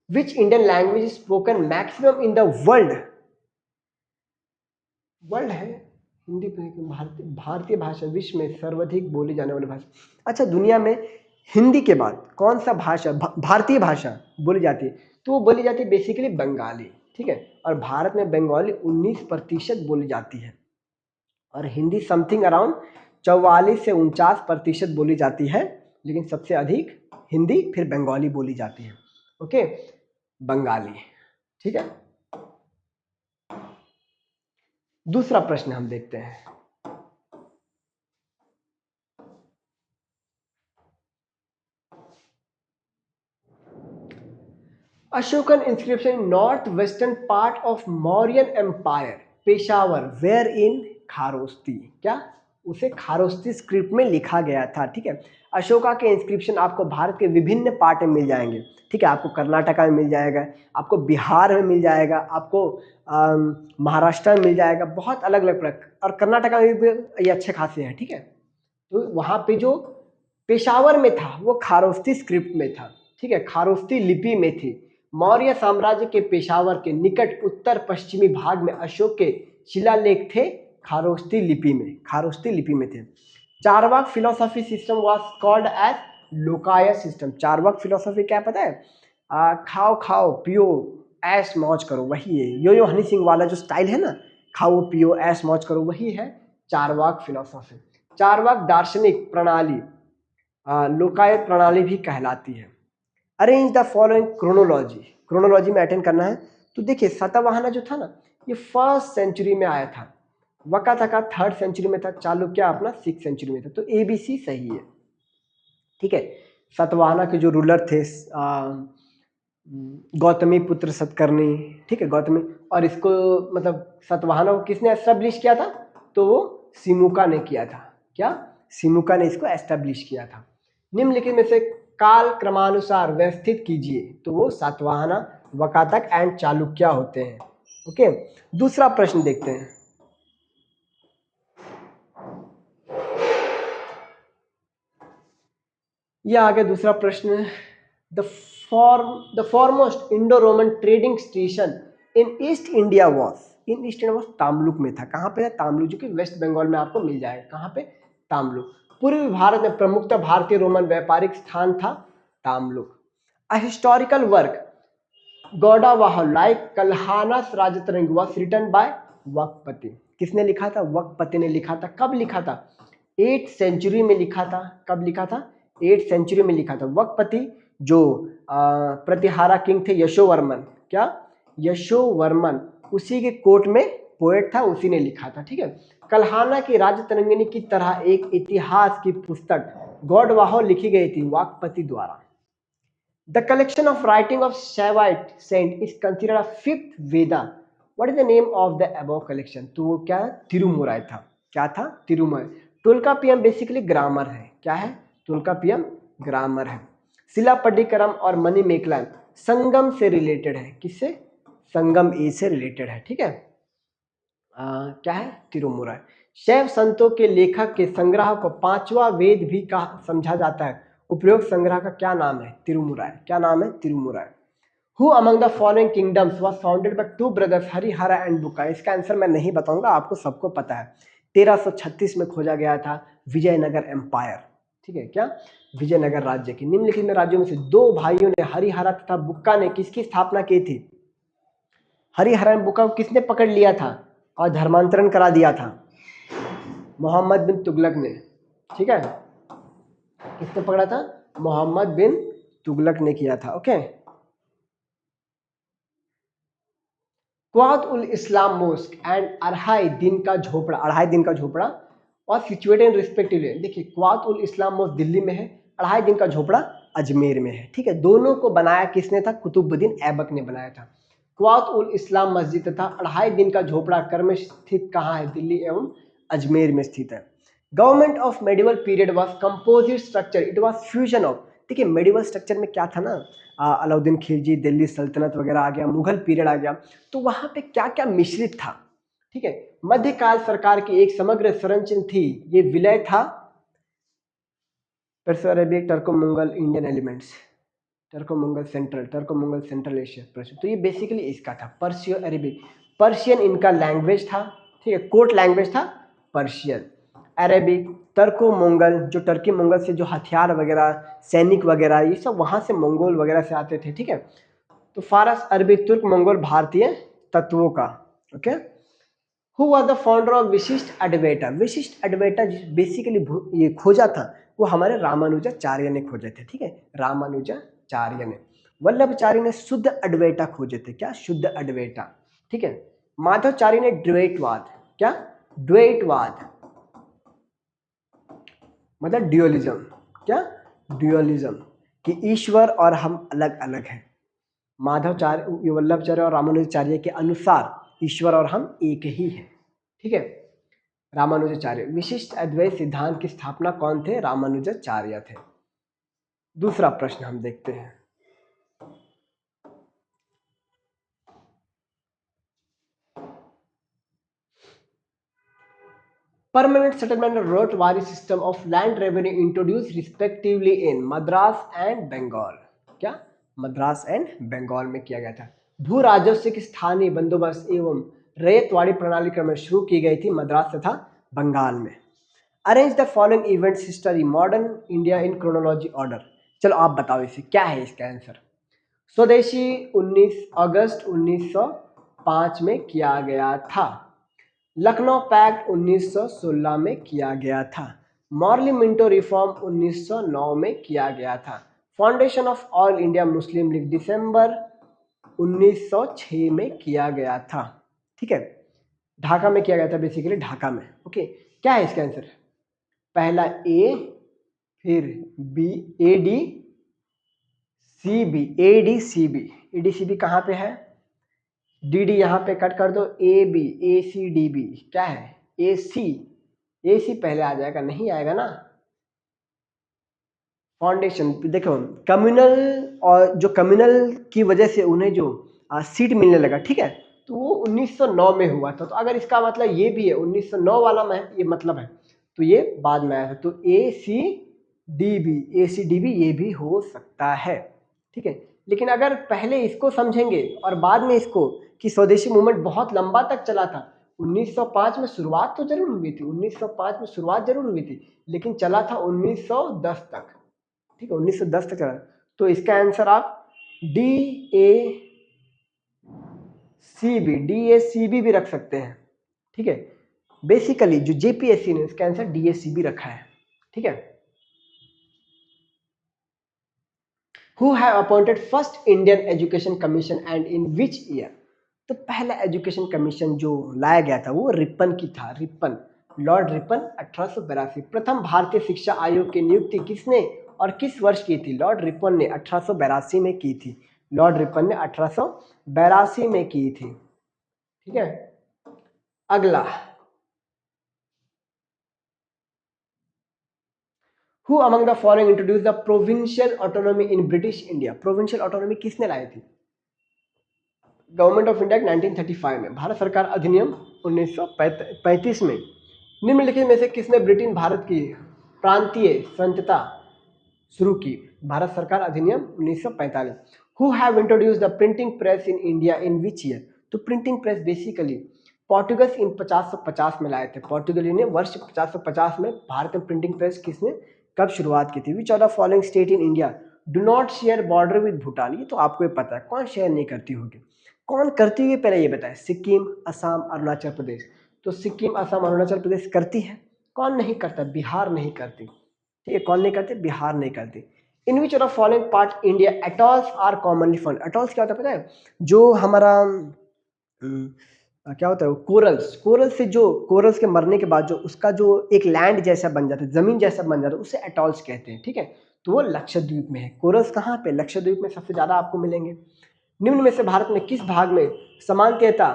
which Indian language spoken maximum in the world? World है हिंदी पे, भारतीय भाषा विश्व में सर्वाधिक बोली जाने वाली भाषा। अच्छा, दुनिया में हिंदी के बाद कौन सा भाषा भारतीय भाषा बोली जाती है? तो वो बोली जाती है बेसिकली बंगाली, ठीक है। और भारत में बंगाली 19% बोली जाती है, और हिंदी समथिंग अराउंड 44 से 49% बोली जाती है, लेकिन सबसे अधिक हिंदी फिर बंगाली बोली जाती है, ओके। बंगाली, ठीक है। दूसरा प्रश्न हम देखते हैं। Ashokan inscription in northwestern part of Mauryan Empire, Peshawar, where in Kharosthi? क्या? उसे खारोस्ती स्क्रिप्ट में लिखा गया था, ठीक है। अशोका के इंस्क्रिप्शन आपको भारत के विभिन्न पार्ट में मिल जाएंगे, ठीक है। आपको कर्नाटका में मिल जाएगा, आपको बिहार में मिल जाएगा, आपको महाराष्ट्र में मिल जाएगा, बहुत अलग अलग प्रकार, और कर्नाटका में भी ये अच्छे खासे हैं, ठीक है। तो वहाँ पे जो पेशावर में था वो खारोस्ती स्क्रिप्ट में था, ठीक है, खारोस्ती लिपि में थी। मौर्य साम्राज्य के पेशावर के निकट उत्तर पश्चिमी भाग में अशोक के शिलालेख थे खारोस्ती लिपि में, खारोस्ती लिपि में थे। Charvaka philosophy system was called as Lokayata system. Charvaka philosophy क्या पता है? खाओ खाओ पियो ऐश मौज करो, वही है। यो हनी सिंह वाला जो स्टाइल है ना, खाओ पियो ऐश मौज करो, वही है चारवाक फिलोसॉफी। चारवाक दार्शनिक प्रणाली लोकायत प्रणाली भी कहलाती है। Arrange the following chronology, chronology में अटेंड करना है। तो देखिए सातवाहना जो था ना, ये 1st सेंचुरी में आया था, वकाटका 3rd सेंचुरी में था, चालुक्य अपना 6th सेंचुरी में था। तो ABC सही है, ठीक है। सातवाहना के जो रूलर थे गौतमी पुत्र सतकर्णी, ठीक है, गौतमी। और इसको मतलब सातवाहना को किसने एस्टेब्लिश किया था? तो वो सिमुका ने किया था। क्या? सिमुका ने इसको एस्टेब्लिश किया था। निम्नलिखित में से काल क्रमानुसार व्यवस्थित कीजिए। तो वो सातवाहना, वकाटक एंड चालुक्य होते हैं। ओके, दूसरा प्रश्न देखते हैं। यह आ गया दूसरा प्रश्न। The foremost Indo Roman trading station in east India was Tamluk में था। कहाँ पे था? तामलुक, जो कि वेस्ट बंगाल में आपको मिल जाएगा। कहाँ पे? तामलुक। पूर्वी भारत में प्रमुखतः भारतीय रोमन व्यापारिक स्थान था Tamluk. A historical work Gaudavaha like Kalhana's Rajatarangi was written by Vakpati. किसने लिखा था? वकपति ने लिखा था। कब लिखा था? 8th सेंचुरी में लिखा था। कब लिखा था? 8th सेंचुरी में लिखा था। वकपति जो प्रतिहारा किंग थे यशोवर्मन, क्या? यशोवर्मन, उसी के कोर्ट में पोएट था, उसी ने लिखा था। ठीक है। कल्हाना की राजतरंगिनी की तरह एक इतिहास की पुस्तक गौड़वाह लिखी गई थी वाकपति द्वारा। The collection of writing of Shaivite saint is considered a 5th Veda. What is the name of the above collection? तो वो क्या? तिरुमुराय था। क्या था? तिरुमुराय। टोल्कापियम बेसिकली ग्रामर है। क्या है? टोल्कापियम ग्रामर है। शिलापट्टिकरम और मणिमेखलान संगम से रिलेटेड है। किससे? संगम ए से रिलेटेड है। ठीक है। क्या है? तिरुमुराय। शैव संतों के लेखक के संग्रह को 5वां वेद भी कहा समझा जाता है। उपयोग संग्रह का क्या नाम है? तिरुमुराय। क्या नाम है? तिरुमुराय। Who among the following kingdoms was founded by two brothers Harihara and Bukka? इसका आंसर मैं नहीं बताऊंगा, आपको सबको पता है। 1336 में खोजा गया था विजयनगर एम्पायर। ठीक है। क्या? विजयनगर राज्य के निम्नलिखित में राज्यों में से दो भाइयों ने हरिहरा तथा बुक्का ने किसकी स्थापना की थी? हरिहरा एंड बुक्का को किसने पकड़ लिया था और धर्मांतरण करा दिया था? मोहम्मद बिन तुगलक ने। ठीक है। किसने पकड़ा था? मोहम्मद बिन तुगलक ने किया था। Okay. Quad ul Islam mosque and अढ़ाई दिन का झोपड़ा, अढ़ाई दिन का झोपड़ा और सिचुएटेड रिस्पेक्टिवली। देखिए क्वाद उल इस्लाम मोस्क दिल्ली में है, अढ़ाई दिन का झोपड़ा अजमेर में है। ठीक है। दोनों को बनाया किसने था? कुतुबुद्दीन ऐबक ने बनाया था। क्वाद उल इस्लाम मस्जिद तथा अढ़ाई दिन का झोपड़ा कर्म स्थित कहाँ है? दिल्ली एवं अजमेर में स्थित है। Government of medieval period was composite structure, it was fusion of. देखिए मेडिवल स्ट्रक्चर में क्या था ना, अलाउद्दीन खिलजी, दिल्ली सल्तनत वगैरह आ गया, मुगल पीरियड आ गया, तो वहां पे क्या क्या मिश्रित था। ठीक है। मध्यकाल सरकार की एक समग्र संरचना थी, ये विलय था पर्सो अरेबिक, टर्को मंगल, इंडियन एलिमेंट्स, टर्को मंगल सेंट्रल एशिया पर्शियन। तो ये बेसिकली इसका था पर्सियो अरेबिक। पर्शियन इनका लैंग्वेज था। ठीक है। कोर्ट लैंग्वेज था पर्शियन। अरेबिक, टर्को मंगल, जो टर्की मंगल से जो हथियार वगैरह, सैनिक वगैरह, ये सब वहां से मंगोल वगैरह से आते थे। ठीक है। तो फारस, अरबी, तुर्क, मंगोल भारतीय तत्वों का। Okay. Who was the founder of विशिष्ट अद्वैता? विशिष्ट अद्वैता बेसिकली ये खोजा था, वो हमारे रामानुजाचार्य ने खोजे थे। ठीक है। रामानुजाचार्य ने। वल्लभाचार्य ने शुद्ध अद्वैता खोजे थे। क्या? शुद्ध अद्वैता। ठीक है। माधवचार्य ने द्वैतवाद। क्या? द्वैतवाद मतलब ड्यूअलिज्म। क्या? ड्यूअलिज्म, कि ईश्वर और हम अलग अलग हैं। माधवचार्य, वल्लभाचार्य और रामानुजाचार्य के अनुसार ईश्वर और हम एक ही हैं। ठीक है। रामानुजाचार्य। विशिष्ट अद्वैत सिद्धांत की स्थापना कौन थे? रामानुजाचार्य थे। दूसरा प्रश्न हम देखते हैं। Permanent settlement ryotwari system of land revenue introduced respectively in Madras and Bengal. क्या? मद्रास एंड बंगाल में किया गया था। भू राजस्व की स्थानीय बंदोबस्त एवं रैयतवाड़ी प्रणाली क्रम में शुरू की गई थी मद्रास तथा बंगाल में। Arrange the following events history modern India in chronology order. चलो आप बताओ इसे क्या है इसका आंसर। स्वदेशी 19 अगस्त 1905 में किया गया था। लखनऊ पैक्ट 1916 में किया गया था। मॉर्ली मिंटो रिफॉर्म 1909 में किया गया था। Foundation of all India Muslim League दिसंबर 1906 में किया गया था। ठीक है, ढाका में किया गया था, बेसिकली ढाका में। ओके, क्या है इसका आंसर? पहला ए, फिर B, A D C B, A D C B, A D C B कहाँ पे है? डी डी यहाँ पे कट कर दो, A B, A C D B, क्या है? ए सी, ए सी पहले आ जाएगा, नहीं आएगा ना। फाउंडेशन देखो, कम्युनल और जो कम्युनल की वजह से उन्हें जो सीट मिलने लगा, ठीक है, तो वो 1909 में हुआ था। तो अगर इसका मतलब ये भी है 1909 वाला में ये मतलब है, तो ये बाद में आया था। तो ए C D B, A C D B ये भी हो सकता है। ठीक है, लेकिन अगर पहले इसको समझेंगे और बाद में इसको कि स्वदेशी मूवमेंट बहुत लंबा तक चला था। 1905 में शुरुआत तो जरूर हुई थी, 1905 में शुरुआत जरूर हुई थी, लेकिन चला था 1910 तक। ठीक है, 1910 तक चला। तो इसका आंसर आप D A C B, D A C B भी रख सकते हैं। ठीक है, बेसिकली जो जेपीएससी ने इसका answer D A C B रखा है। ठीक है, who have appointed first Indian education commission and in which year? तो पहला एजुकेशन कमीशन जो लाया गया था वो रिपन की था, रिपन, लॉर्ड रिपन 1882। प्रथम भारतीय शिक्षा आयोग की नियुक्ति किसने और किस वर्ष की थी? लॉर्ड रिपन ने 1882 में की थी। लॉर्ड रिपन ने 1882 में की थी। ठीक है, अगला, who among the following introduce the provincial autonomy in British India? Provincial autonomy किसने लाई थी? गवर्नमेंट ऑफ इंडिया 1935 में। भारत सरकार अधिनियम 1935 में। निम्नलिखित में से किसने ब्रिटेन भारत की प्रांतीय स्वतंत्रता शुरू की? भारत सरकार अधिनियम 1945। Who have introduce the printing press in India in which year? तो प्रिंटिंग प्रेस बेसिकली पोर्टुगल्स इन 1550 में लाए थे। पोर्टुगली ने वर्ष 1550 में भारत में प्रिंटिंग प्रेस किसने कब शुरुआत की थी? Which are the following state in India do not share border with Bhutan? ये तो आपको ही पता है, कौन शेयर नहीं करती होगी? कौन करती हुई पहले ये बताए? सिक्किम, असम, अरुणाचल प्रदेश। तो सिक्किम, असम, अरुणाचल प्रदेश करती है। कौन नहीं करता? बिहार नहीं करती। ठीक है, कौन नहीं करते? बिहार नहीं करती। In which of following part India atolls are commonly found? Atolls क्या होता है पता है? जो हमारा क्या होता है, कोरल्स, कोरल से जो कोरल्स के मरने के बाद जो उसका जो एक लैंड जैसा बन जाता है, जमीन जैसा बन जाता है, उसे एटॉल्स कहते हैं। ठीक है, तो वो लक्षद्वीप में है। कोरल्स कहाँ पे? लक्षद्वीप में सबसे ज्यादा आपको मिलेंगे। निम्न में से भारत में किस भाग में सामान्यतः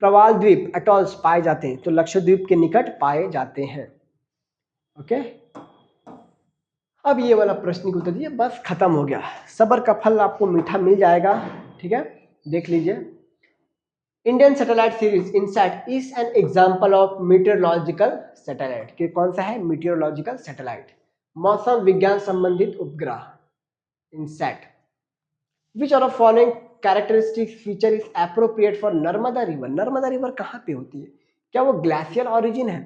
प्रवाल द्वीप एटॉल्स पाए जाते हैं? तो लक्षद्वीप के निकट पाए जाते हैं। ओके, अब ये वाला प्रश्न को उत्तर दीजिए, बस खत्म हो गया। सब्र का फल आपको मीठा मिल जाएगा। ठीक है, देख लीजिए। Indian satellite series INSAT is an example of meteorological satellite. कि कौन सा है? मीटियोरोलॉजिकल सैटेलाइट, मौसम विज्ञान संबंधित उपग्रह, INSAT. Which are of following characteristic feature is appropriate for Narmada river? Narmada river कहाँ पे होती है? क्या वो ग्लेशियल ऑरिजिन है?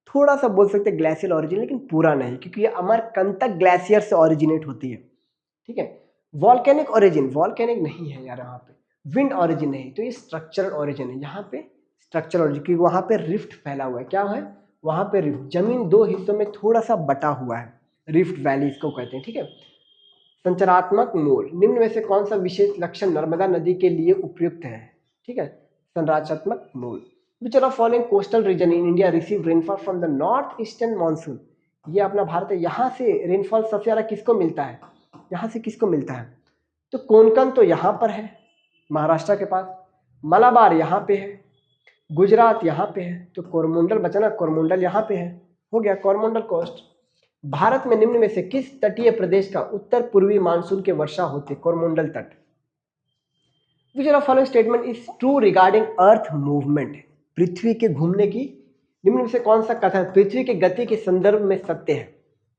थोड़ा सा बोल सकते हैं ग्लेशियल ऑरिजिन, लेकिन पूरा नहीं, क्योंकि ये अमरकंटक ग्लेशियर से ऑरिजिनेट होती है। ठीक है, वॉल्केनिक ऑरिजिन, वॉल्केनिक नहीं है यार यहाँ पे। विंड ऑरिजिन नहीं, तो ये स्ट्रक्चरल ऑरिजिन है। यहाँ पे स्ट्रक्चरल ऑरिजिन, क्योंकि वहाँ पे रिफ्ट फैला हुआ है। क्या है वहाँ पे? रिफ्ट, जमीन दो हिस्सों में थोड़ा सा बटा हुआ है, रिफ्ट वैली इसको कहते हैं। ठीक है, संरचनात्मक मूल, निम्न में से कौन सा विशेष लक्षण नर्मदा नदी के लिए उपयुक्त है? ठीक है, संरचनात्मक मूल। Which are following coastal region in India receive rainfall from the north eastern monsoon? ये अपना भारत है, यहाँ से रेनफॉल सबसे ज्यादा किसको मिलता है? यहाँ से किसको मिलता है? तो कोंकण तो यहाँ पर है महाराष्ट्र के पास, मलाबार यहाँ पे है, गुजरात यहाँ पे है, तो कोरमंडल बचा ना, कोरमंडल यहाँ पे है, हो गया कोरमंडल कोस्ट। भारत में निम्न में से किस तटीय प्रदेश का उत्तर पूर्वी मानसून के वर्षा होती है? कोरमंडल तट। Which of following statement is true regarding earth movement? पृथ्वी के घूमने की निम्न में से कौन सा कथन पृथ्वी के गति के संदर्भ में सत्य है?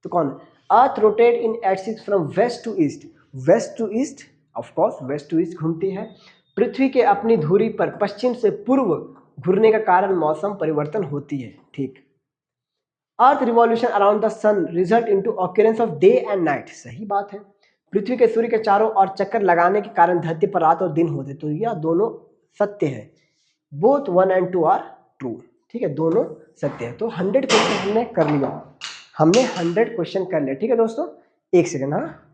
तो कौन? Earth rotate in axis from west to east. West to east, of course west to east घूमती है। पृथ्वी के अपनी धुरी पर पश्चिम से पूर्व घूरने का कारण मौसम परिवर्तन होती है। ठीक। Earth revolution around the sun result into occurrence of day and night. सही बात है। पृथ्वी के सूर्य के चारों ओर चक्कर लगाने के कारण धरती पर रात और दिन होते, तो यह दोनों सत्य है। Both 1 and 2 are true. ठीक है, दोनों सत्य है। तो 100 क्वेश्चन हमने कर लिया, हमने 100 क्वेश्चन कर लिया। ठीक है दोस्तों, एक सेकेंड, हाँ